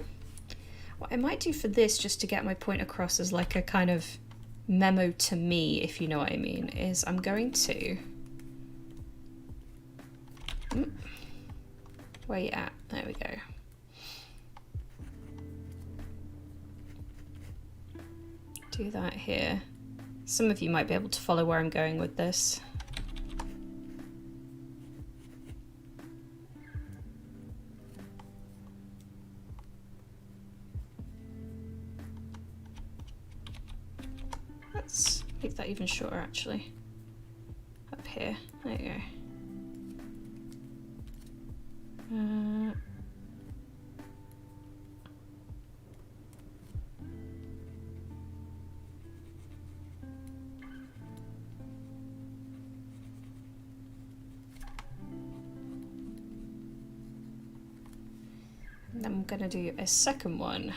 A: What I might do for this, just to get my point across as like a kind of memo to me, if you know what I mean, is I'm going to... Where you at? There we go. Do that here. Some of you might be able to follow where I'm going with this. Let's make that even shorter, actually. Up here. There you go. And then I'm gonna do a second one.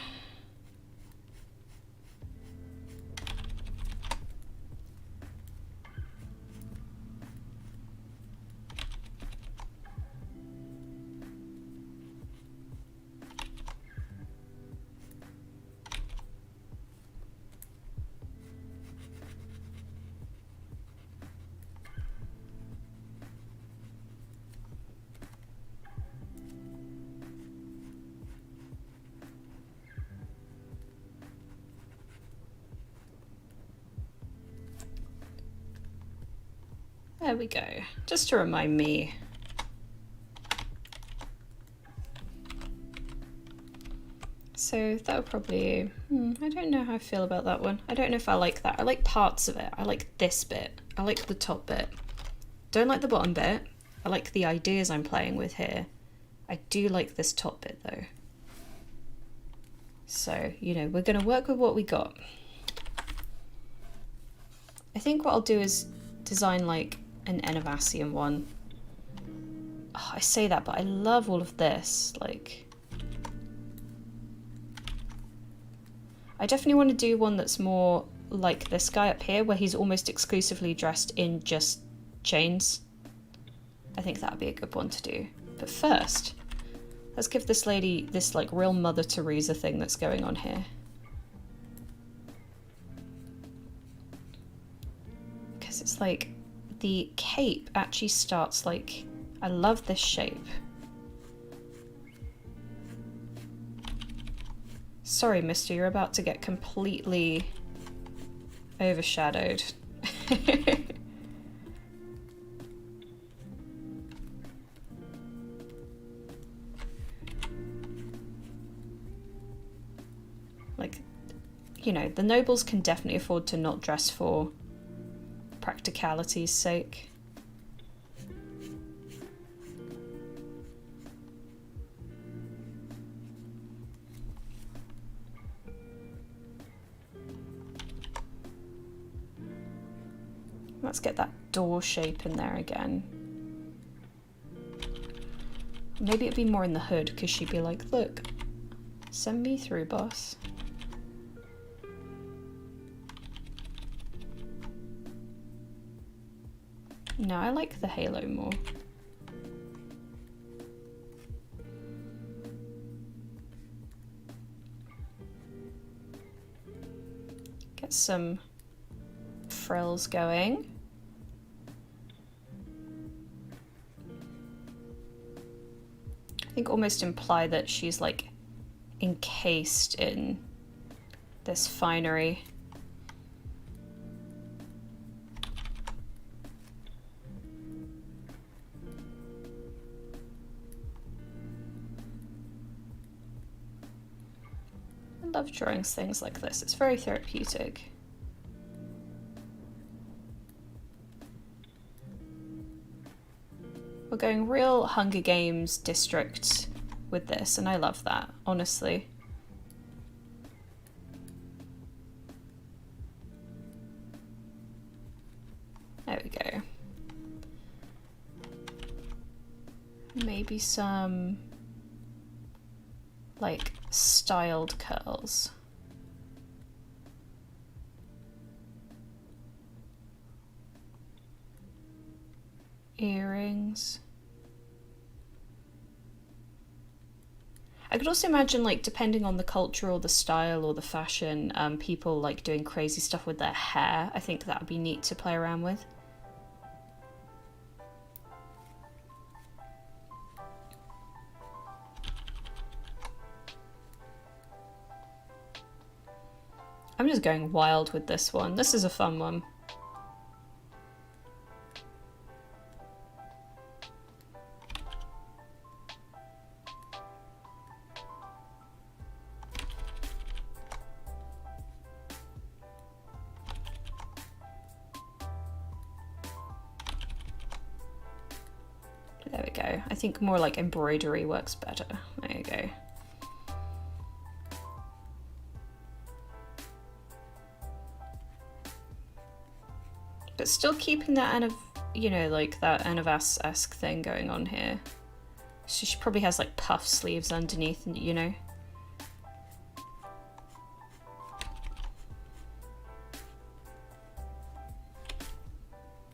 A: There we go, just to remind me. So that would probably, I don't know how I feel about that one. I don't know if I like that. I like parts of it. I like this bit. I like the top bit. Don't like the bottom bit. I like the ideas I'm playing with here. I do like this top bit though. So, you know, we're gonna work with what we got. I think what I'll do is design like an Enivasian one. Oh, I say that, but I love all of this. Like, I definitely want to do one that's more like this guy up here, where he's almost exclusively dressed in just chains. I think that would be a good one to do. But first, let's give this lady this like real Mother Teresa thing that's going on here. Because it's like the cape actually starts like, I love this shape. Sorry, mister, you're about to get completely overshadowed. Like, you know, the nobles can definitely afford to not dress for practicality's sake. Let's get that door shape in there again. Maybe it'd be more in the hood, because she'd be like, look, send me through, boss. No, I like the halo more. Get some frills going. I think almost imply that she's like encased in this finery. I love drawing things like this. It's very therapeutic. We're going real Hunger Games district with this, and I love that, honestly. There we go. Maybe some, like, styled curls. Earrings. I could also imagine, like, depending on the culture or the style or the fashion, people like doing crazy stuff with their hair. I think that would be neat to play around with. I'm just going wild with this one. This is a fun one. There we go. I think more like embroidery works better. There you go. But still keeping that you know, like that Anavas-esque thing going on here. So she probably has like puff sleeves underneath, you know.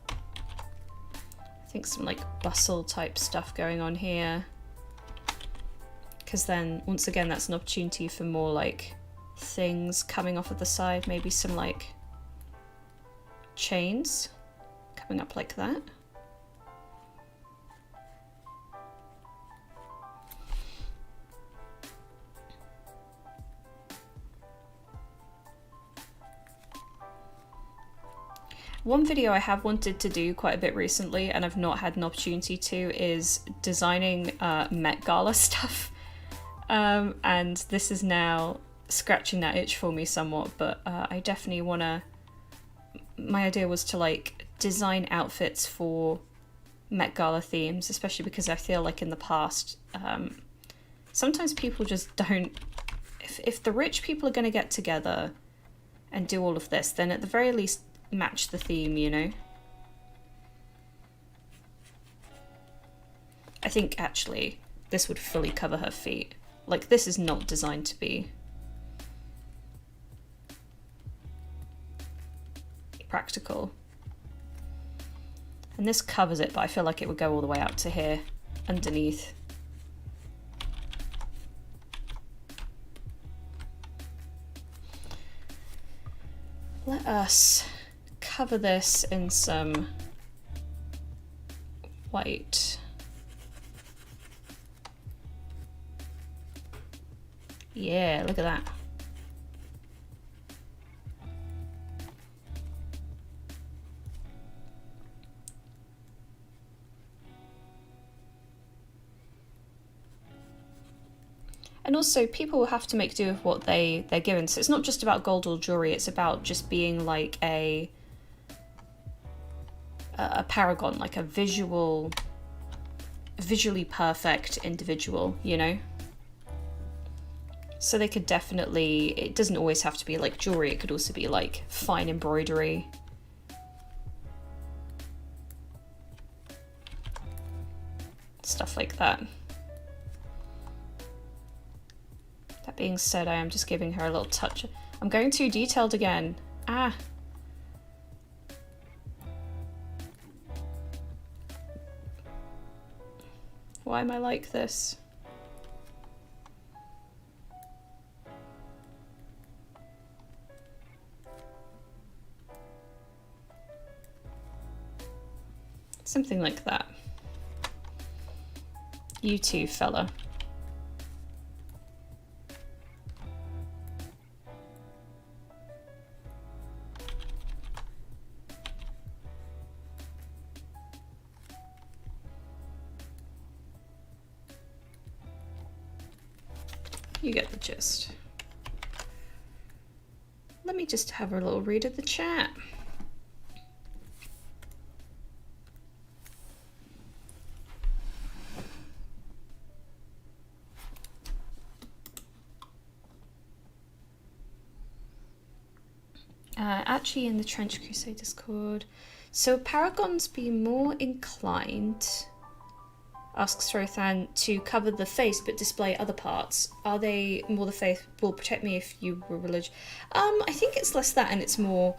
A: I think some like bustle type stuff going on here. Because then, once again, that's an opportunity for more like things coming off of the side. Maybe some like chains coming up like that. One video I have wanted to do quite a bit recently, and I've not had an opportunity to, is designing Met Gala stuff. And this is now scratching that itch for me somewhat, but I definitely want to... My idea was to like design outfits for Met Gala themes, especially because I feel like in the past, sometimes people just don't... If the rich people are going to get together and do all of this, then at the very least match the theme, you know? I think actually this would fully cover her feet. Like, this is not designed to be practical. And this covers it, but I feel like it would go all the way out to here. underneath. Let us cover this in some white. Yeah, look at that. And also, people will have to make do with what they're given. So it's not just about gold or jewelry. It's about just being like a paragon, like a visually perfect individual, you know? So they could definitely, it doesn't always have to be like jewelry. It could also be like fine embroidery. Stuff like that. That being said, I am just giving her a little touch. I'm going too detailed again. Ah. Why am I like this? Something like that. You too, fella. You get the gist. Let me just have a little read of the chat. Actually in the Trench Crusade Discord. So Paragons be more inclined, asks Rothan, to cover the face but display other parts. Are they more the faith will protect me if you were religious? I think it's less that, and it's more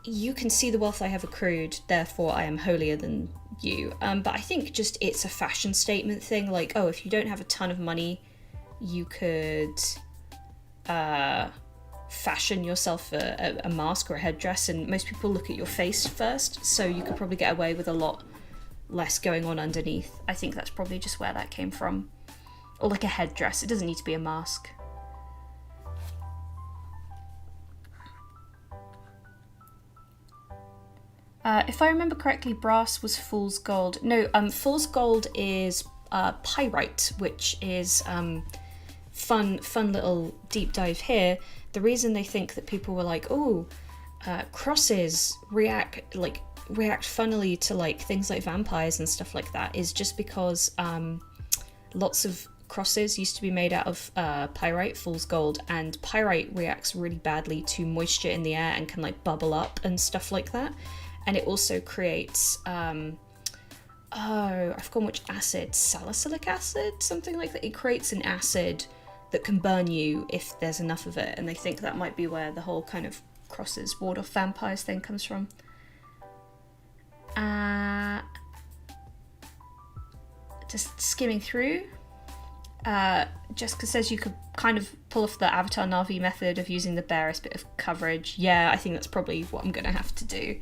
A: you can see the wealth I have accrued, therefore I am holier than you. But I think just it's a fashion statement thing, like, oh, if you don't have a ton of money, you could fashion yourself a mask or a headdress, and most people look at your face first, so you could probably get away with a lot less going on underneath. I think that's probably just where that came from. Or like a headdress, it doesn't need to be a mask. If I remember correctly, brass was fool's gold. No, fool's gold is pyrite, which is fun little deep dive here. The reason they think that people were like, oh, crosses react funnily to like things like vampires and stuff like that is just because lots of crosses used to be made out of pyrite, fool's gold, and pyrite reacts really badly to moisture in the air and can like bubble up and stuff like that. And it also creates I've forgotten which acid, salicylic acid, something like that. It creates an acid that can burn you if there's enough of it, and they think that might be where the whole kind of crosses ward off vampires thing comes from. Just skimming through, Jessica says you could kind of pull off the Avatar Na'vi method of using the barest bit of coverage. Yeah, I think that's probably what I'm gonna have to do.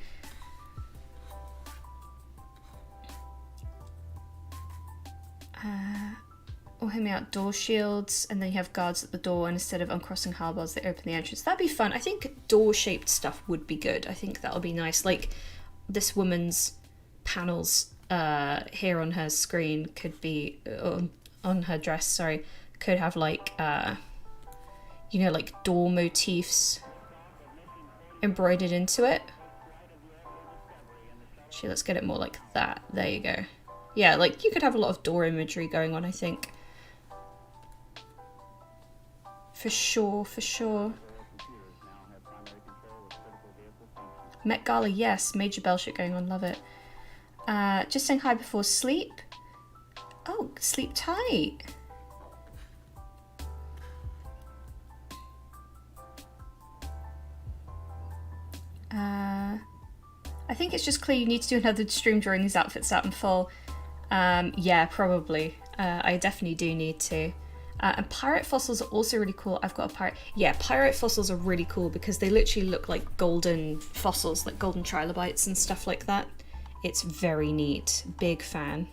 A: Or hear me out, door shields, and then you have guards at the door, and instead of uncrossing halberds, they open the entrance. That'd be fun. I think door-shaped stuff would be good. I think that'll be nice. Like, this woman's panels here on her screen could be, on her dress, sorry, could have, like, you know, like door motifs embroidered into it. Actually, let's get it more like that. There you go. Yeah, like, you could have a lot of door imagery going on, I think. For sure, for sure. Met Gala, yes. Major bell shit going on, love it. Just saying hi before sleep. Oh, sleep tight. I think it's just clear you need to do another stream during these outfits out in full. Yeah, probably. I definitely do need to. And pirate fossils are also really cool. I've got a pirate. Yeah, pirate fossils are really cool because they literally look like golden fossils, like golden trilobites and stuff like that. It's very neat. Big fan.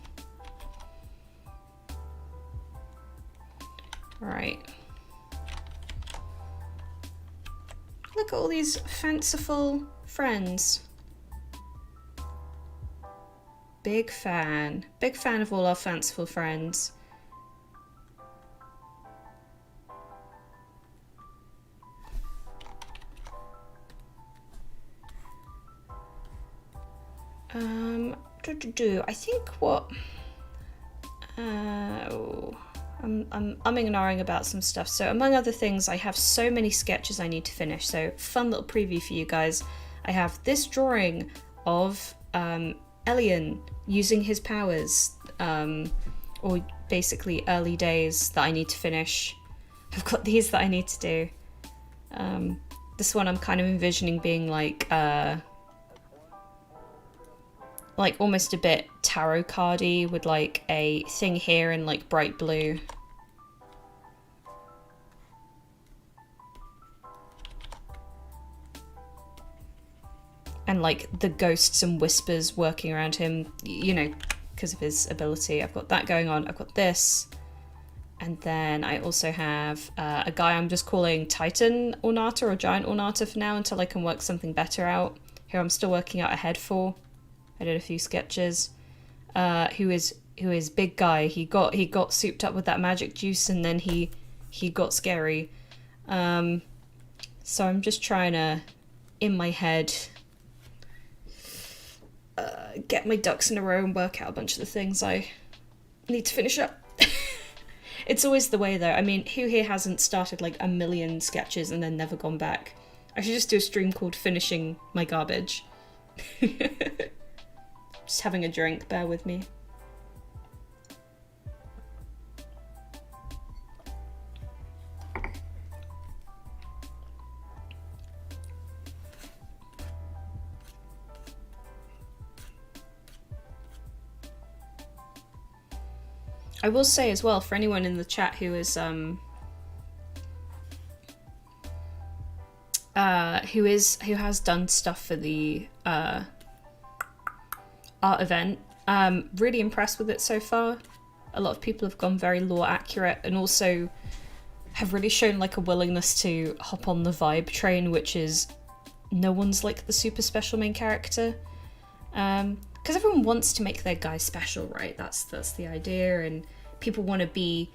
A: Right. Look at all these fanciful friends. Big fan. Big fan of all our fanciful friends. I think what I'm umming and ahhing about some stuff. So among other things, I have so many sketches I need to finish. So fun little preview for you guys. I have this drawing of Elian using his powers, or basically early days that I need to finish. I've got these that I need to do. This one I'm kind of envisioning being like almost a bit tarot cardy with like a thing here in like bright blue. And like the ghosts and whispers working around him, you know, because of his ability. I've got that going on. I've got this. And then I also have a guy I'm just calling Titan Ornata or Giant Ornata for now until I can work something better out. Here I'm still working out a head for. I did a few sketches. Who is big guy. He got souped up with that magic juice and then he got scary. So I'm just trying to, in my head, get my ducks in a row and work out a bunch of the things I need to finish up. It's always the way though. I mean, who here hasn't started like a million sketches and then never gone back? I should just do a stream called Finishing My Garbage. Just having a drink, bear with me. I will say as well, for anyone in the chat who is who has done stuff for the art event, really impressed with it so far. A lot of people have gone very lore accurate and also have really shown like a willingness to hop on the vibe train, which is no one's like the super special main character. Because everyone wants to make their guy special, right? That's the idea, and people want to be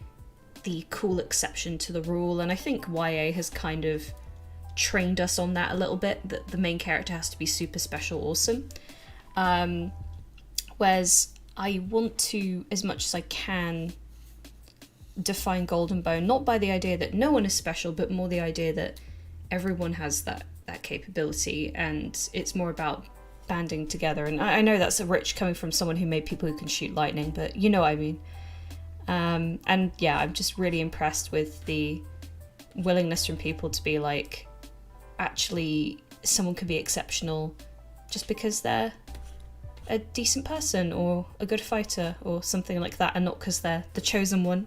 A: the cool exception to the rule, and I think YA has kind of trained us on that a little bit, that the main character has to be super special awesome. Whereas I want to, as much as I can, define Golden Bone, not by the idea that no one is special, but more the idea that everyone has that capability, and it's more about banding together. And I know that's a rich coming from someone who made people who can shoot lightning, but you know what I mean. And yeah, I'm just really impressed with the willingness from people to be like, actually, someone can be exceptional just because they're a decent person or a good fighter or something like that, and not because they're the chosen one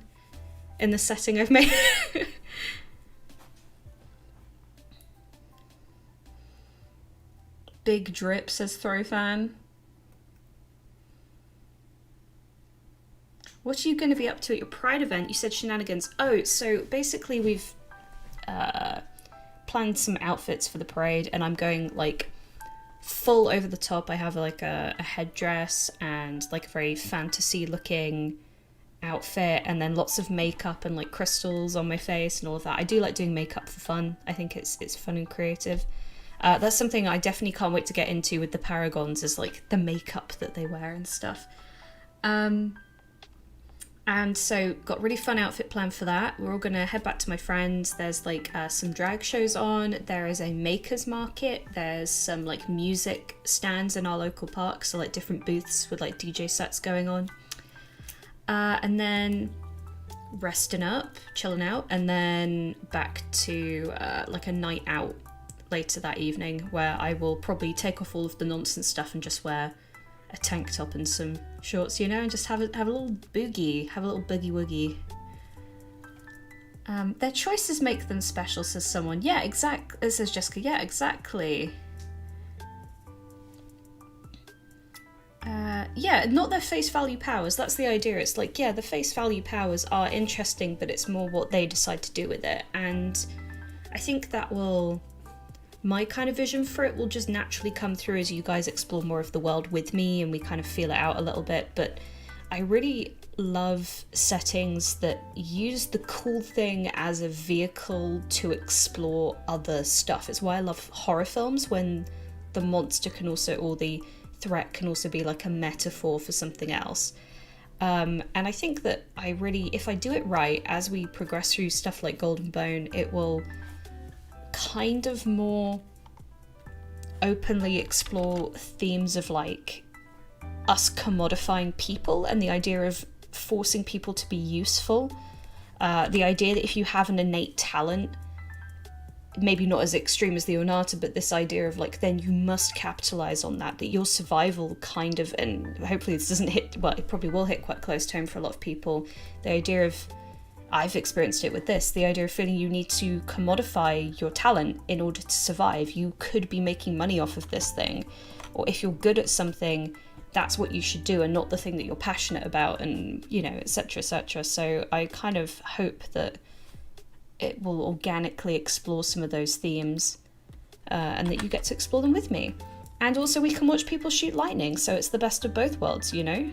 A: in the setting I've made. Big drip, says Throwfan. What are you going to be up to at your Pride event? You said shenanigans. Oh, so basically we've planned some outfits for the parade, and I'm going like full over the top. I have like a headdress and like a very fantasy looking outfit, and then lots of makeup and like crystals on my face and all of that. I do like doing makeup for fun. I think it's fun and creative. That's something I definitely can't wait to get into with the Paragons, is like the makeup that they wear and stuff. And so got really fun outfit planned for that. We're all gonna head back to my friends. There's like some drag shows on. There is a makers market. There's some like music stands in our local park, so like different booths with like DJ sets going on. And then resting up, chilling out, and then back to like a night out later that evening, where I will probably take off all of the nonsense stuff and just wear a tank top and some shorts, you know, and just have a little boogie, have a little boogie woogie. Their choices make them special, says someone. Yeah, exactly, says Jessica. Yeah, exactly. Yeah, not their face value powers. That's the idea. It's like, yeah, the face value powers are interesting, but it's more what they decide to do with it. And I think that will... my kind of vision for it will just naturally come through as you guys explore more of the world with me and we kind of feel it out a little bit. But I really love settings that use the cool thing as a vehicle to explore other stuff. It's why I love horror films, when the monster can also, or the threat can also be like a metaphor for something else. And I think that I really, if I do it right, as we progress through stuff like Golden Bone, it will kind of more openly explore themes of like us commodifying people and the idea of forcing people to be useful. The idea that if you have an innate talent, maybe not as extreme as the Onata, but this idea of like, then you must capitalize on that your survival kind of, and hopefully this doesn't hit, well, it probably will hit quite close to home for a lot of people, the idea of, I've experienced it with this, the idea of feeling you need to commodify your talent in order to survive. You could be making money off of this thing, or if you're good at something, that's what you should do and not the thing that you're passionate about, and you know, etc, etc. So I kind of hope that it will organically explore some of those themes, and that you get to explore them with me. And also we can watch people shoot lightning, so it's the best of both worlds, you know?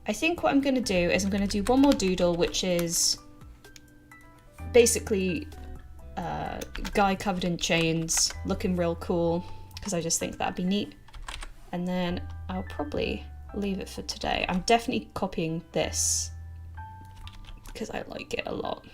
A: I think what I'm going to do is I'm going to do one more doodle, which is basically a guy covered in chains, looking real cool, because I just think that'd be neat. And then I'll probably leave it for today. I'm definitely copying this because I like it a lot.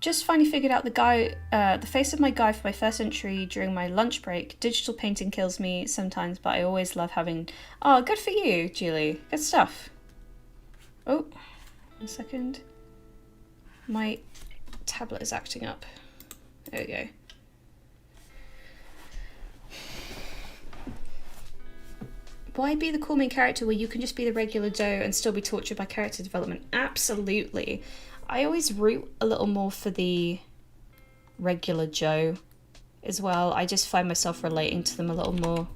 A: Just finally figured out the face of my guy for my first entry during my lunch break. Digital painting kills me sometimes, but I always love having... Oh, good for you, Julie. Good stuff. Oh, 1 second. My tablet is acting up. There we go. Why be the cool main character where you can just be the regular Joe and still be tortured by character development? Absolutely. I always root a little more for the regular Joe as well. I just find myself relating to them a little more.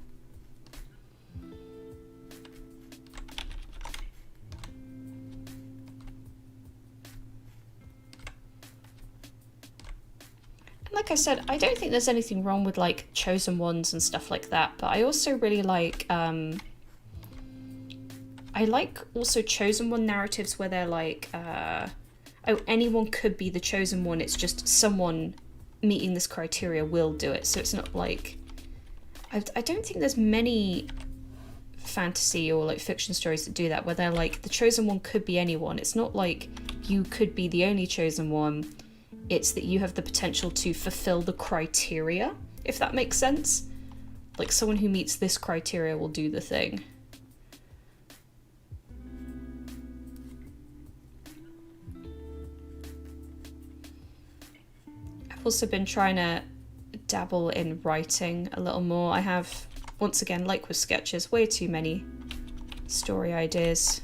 A: Like I said, I don't think there's anything wrong with like chosen ones and stuff like that, but I also really like I like also chosen one narratives where they're like oh, anyone could be the chosen one, it's just someone meeting this criteria will do it. So it's not like I don't think there's many fantasy or like fiction stories that do that, where they're like the chosen one could be anyone. It's not like you could be the only chosen one. It's that you have the potential to fulfill the criteria, if that makes sense. Like someone who meets this criteria will do the thing. I've also been trying to dabble in writing a little more. I have, once again, like with sketches, way too many story ideas.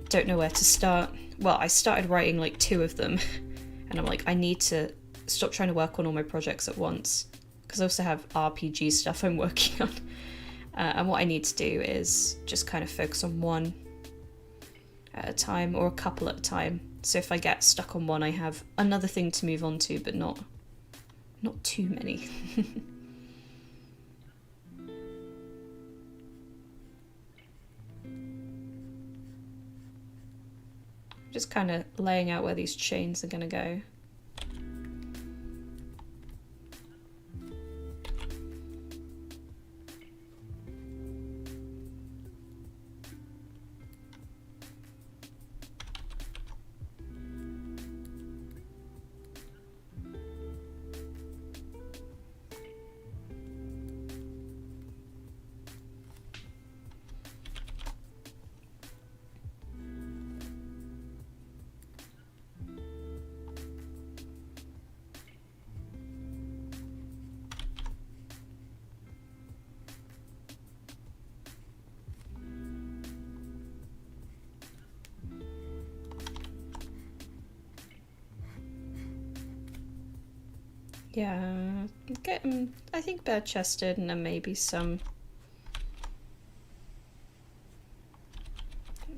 A: Don't know where to start. Well, I started writing like 2 of them. And I'm like, I need to stop trying to work on all my projects at once, because I also have RPG stuff I'm working on. And what I need to do is just kind of focus on one at a time, or a couple at a time. So if I get stuck on one, I have another thing to move on to, but not too many. Just kind of laying out where these chains are going to go. Yeah, get him, I think, bare-chested, and then maybe some...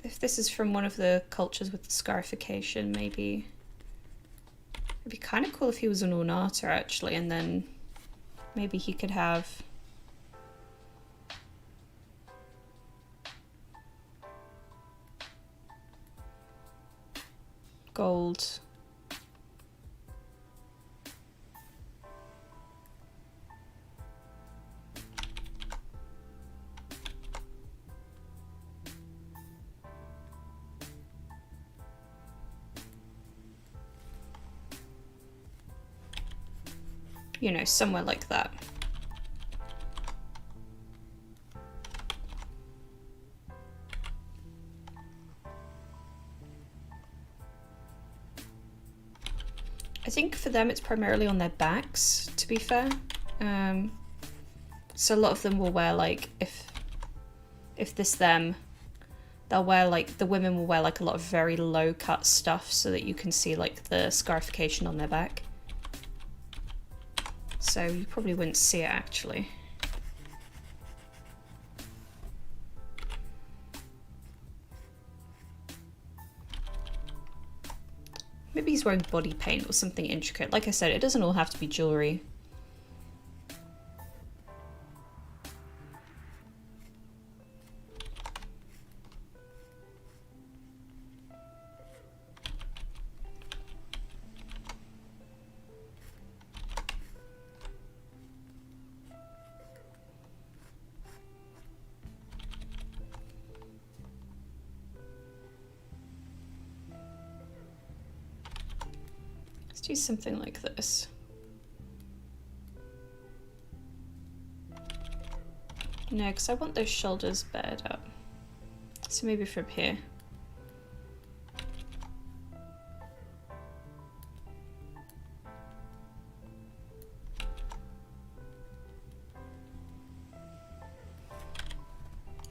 A: If this is from one of the cultures with the scarification, maybe... It'd be kind of cool if he was an ornator, actually, and then maybe he could have... gold. You know, somewhere like that. I think for them it's primarily on their backs, to be fair. So a lot of them will wear, like, if this them, they'll wear, like, the women will wear, like, a lot of very low cut stuff so that you can see, like, the scarification on their back. So you probably wouldn't see it, actually. Maybe he's wearing body paint or something intricate. Like I said, it doesn't all have to be jewelry. Do something like this. No, because I want those shoulders bared up. So maybe from here.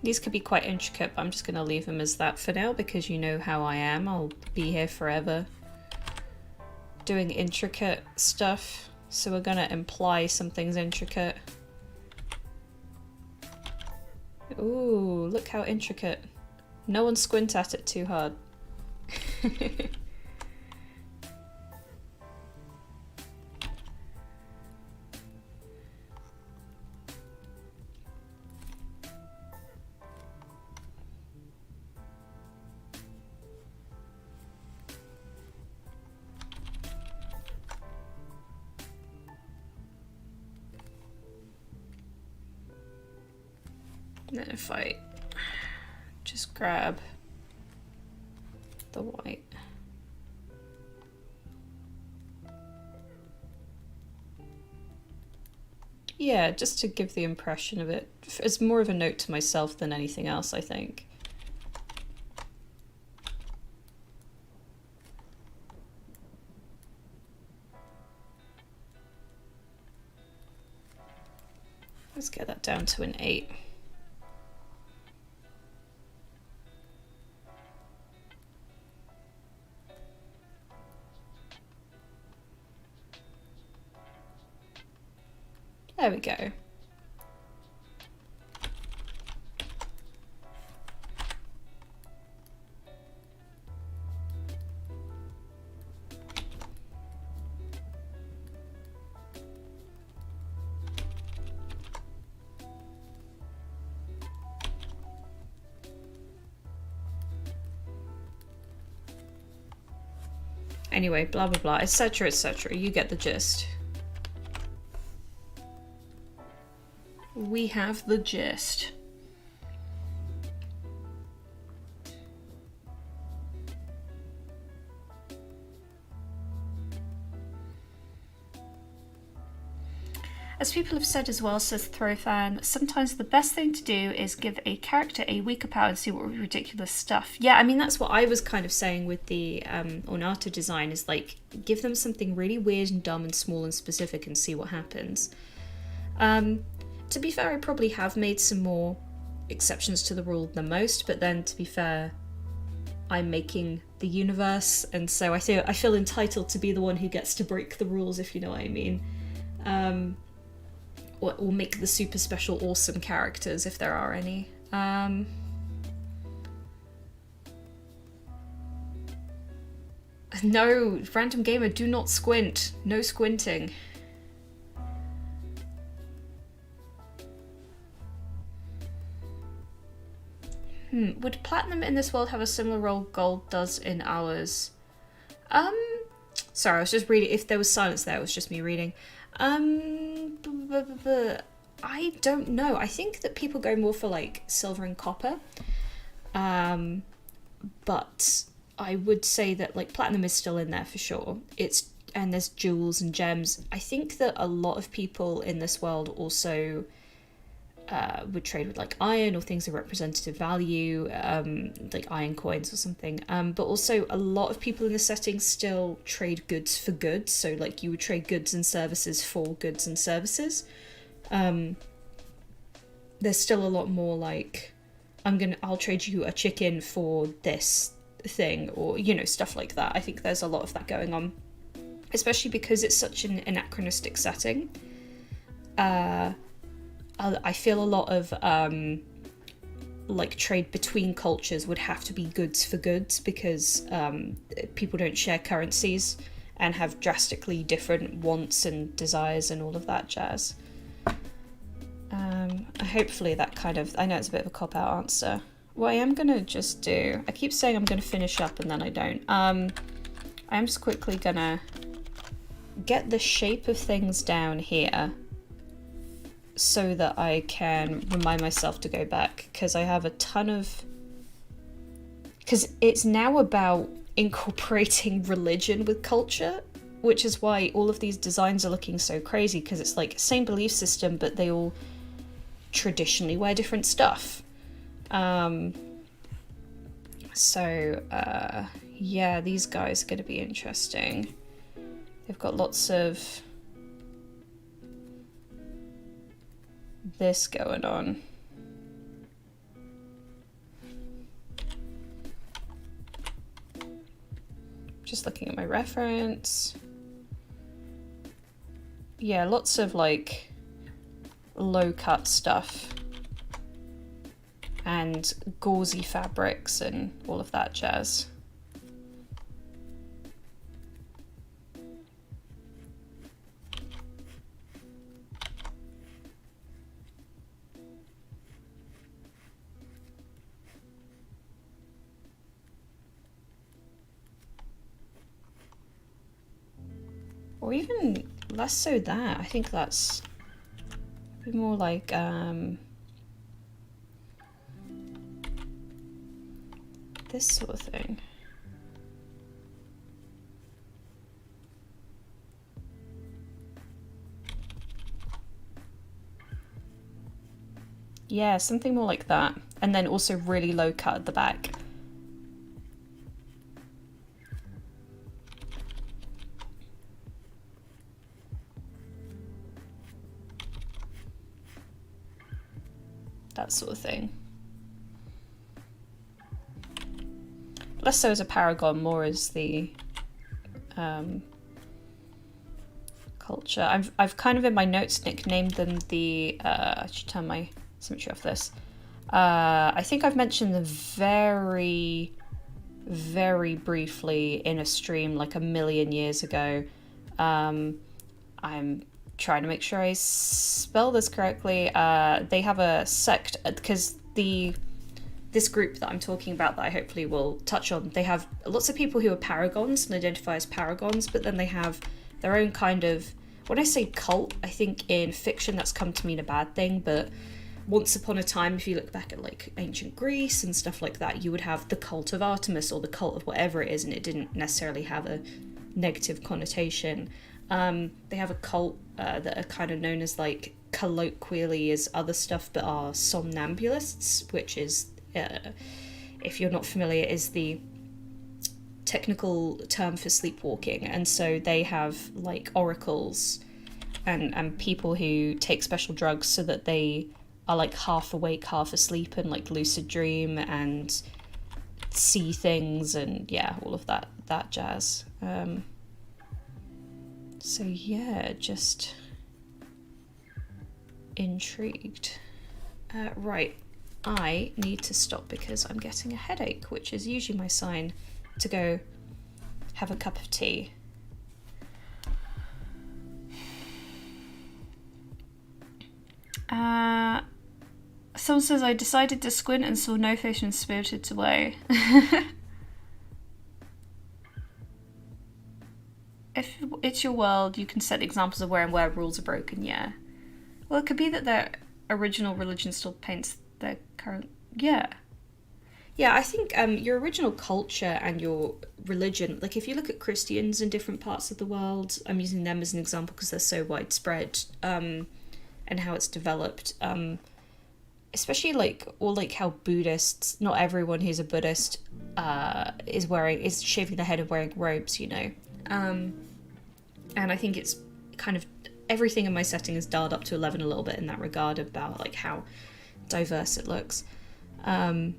A: These could be quite intricate, but I'm just going to leave them as that for now because you know how I am. I'll be here forever doing intricate stuff, so we're gonna imply something's intricate. Ooh, look how intricate. No one squint at it too hard. And then if I just grab the white. Yeah, just to give the impression of it. It's more of a note to myself than anything else, I think. Let's get that down to an 8. There we go. Anyway, blah blah blah, etc, etc. You get the gist. We have the gist. As people have said as well, says Throwfan, sometimes the best thing to do is give a character a weaker power and see what ridiculous stuff. Yeah, I mean, that's what I was kind of saying with the Ornato design, is like, give them something really weird and dumb and small and specific and see what happens. To be fair, I probably have made some more exceptions to the rule than most, but then to be fair, I'm making the universe, and so I feel entitled to be the one who gets to break the rules, if you know what I mean. Or make the super special awesome characters if there are any. No, random gamer, do not squint. No squinting. Would platinum in this world have a similar role gold does in ours? Sorry, I was just reading. If there was silence there, it was just me reading. I don't know. I think that people go more for like silver and copper. But I would say that like platinum is still in there for sure. And there's jewels and gems. I think that a lot of people in this world also would trade with like iron or things of representative value, like iron coins or something. But also a lot of people in the setting still trade goods for goods. So like you would trade goods and services for goods and services. There's still a lot more like, I'll trade you a chicken for this thing, or, you know, stuff like that. I think there's a lot of that going on, especially because it's such an anachronistic setting. I feel a lot of like trade between cultures would have to be goods for goods, because people don't share currencies and have drastically different wants and desires and all of that jazz. Hopefully that kind of, I know it's a bit of a cop-out answer. What I am gonna just do, I keep saying I'm gonna finish up and then I don't. I'm just quickly gonna get the shape of things down here so that I can remind myself to go back, because I have a ton of... Because it's now about incorporating religion with culture, which is why all of these designs are looking so crazy, because it's like same belief system, but they all traditionally wear different stuff. Yeah, these guys are going to be interesting. They've got lots of this going on. Just looking at my reference. Yeah, lots of like low cut stuff and gauzy fabrics and all of that jazz. Or even less so that. I think that's more like this sort of thing. Yeah, something more like that. And then also really low cut at the back. That sort of thing. Less so as a Paragon, more as the culture. I've kind of in my notes nicknamed them the I should turn my symmetry off this. I think I've mentioned them very, very briefly in a stream like a million years ago. I'm trying to make sure I spell this correctly. They have a sect, because this group that I'm talking about that I hopefully will touch on, they have lots of people who are Paragons and identify as Paragons, but then they have their own kind of, when I say cult, I think in fiction that's come to mean a bad thing, but once upon a time, if you look back at like ancient Greece and stuff like that, you would have the cult of Artemis or the cult of whatever it is, and it didn't necessarily have a negative connotation. They have a cult that are kind of known as like colloquially as other stuff, but are somnambulists, which is, if you're not familiar, is the technical term for sleepwalking. And so they have like oracles and people who take special drugs so that they are like half awake, half asleep, and like lucid dream and see things, and yeah, all of that jazz. So yeah, just intrigued. Right, I need to stop because I'm getting a headache, which is usually my sign to go have a cup of tea. Someone says, I decided to squint and saw no fish and spirited away. If it's your world, you can set examples of where rules are broken, yeah. Well, it could be that their original religion still paints their current... Yeah. Yeah, I think your original culture and your religion, like if you look at Christians in different parts of the world, I'm using them as an example because they're so widespread, and how it's developed. Especially like how Buddhists, not everyone who's a Buddhist is shaving their head and wearing robes, you know. And I think it's kind of everything in my setting is dialed up to 11 a little bit in that regard about like how diverse it looks. And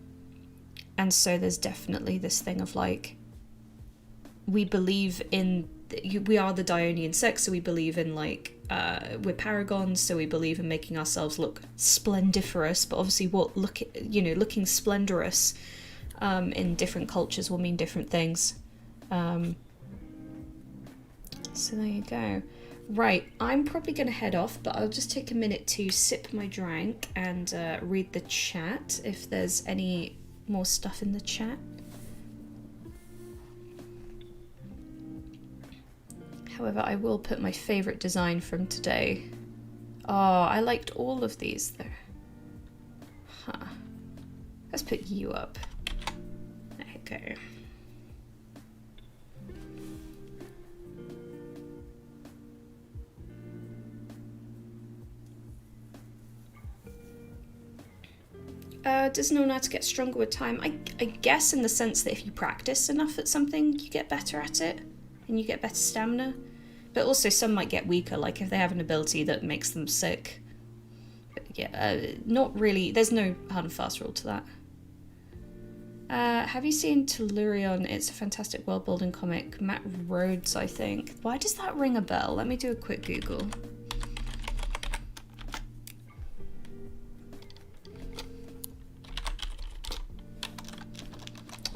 A: so there's definitely this thing of like, we believe in, we are the Dionian sect, so we believe in like, we're paragons, so we believe in making ourselves look splendiferous, but obviously looking splendorous in different cultures will mean different things. So there you go. Right, I'm probably going to head off, but I'll just take a minute to sip my drink and read the chat if there's any more stuff in the chat. However, I will put my favourite design from today. Oh, I liked all of these though. Huh. Let's put you up. There you go. Does no know how to get stronger with time? I guess in the sense that if you practice enough at something, you get better at it and you get better stamina. But also some might get weaker, like if they have an ability that makes them sick. But yeah, not really. There's no hard and fast rule to that. Have you seen Tellurion? It's a fantastic world-building comic. Matt Rhodes, I think. Why does that ring a bell? Let me do a quick Google.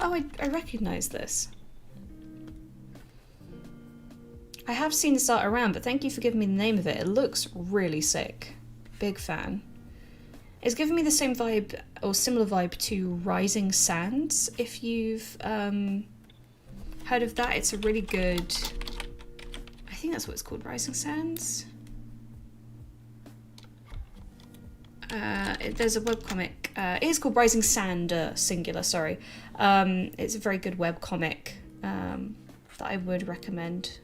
A: Oh, I recognise this. I have seen this art around, but thank you for giving me the name of it. It looks really sick. Big fan. It's giving me the same vibe, or similar vibe to Rising Sands, if you've heard of that. It's a really good... I think that's what it's called, Rising Sands? There's a webcomic. It is called Rising Sand, singular, sorry. It's a very good webcomic that I would recommend.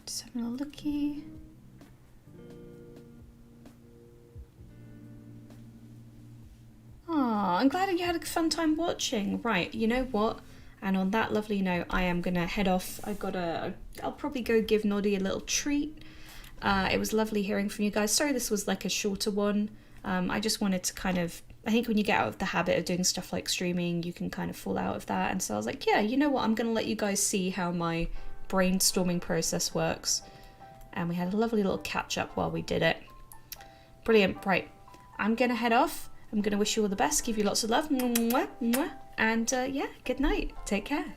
A: Just having a looky. Oh, I'm glad you had a fun time watching. Right, you know what? And on that lovely note, I am gonna head off. I'll probably go give Noddy a little treat. It was lovely hearing from you guys. Sorry this was like a shorter one. I just wanted to kind of, I think when you get out of the habit of doing stuff like streaming, you can kind of fall out of that. And so I was like, yeah, you know what? I'm gonna let you guys see how my brainstorming process works. And we had a lovely little catch up while we did it. Brilliant. Right, I'm gonna head off. I'm going to wish you all the best, give you lots of love, mwah, mwah, and yeah, good night, take care.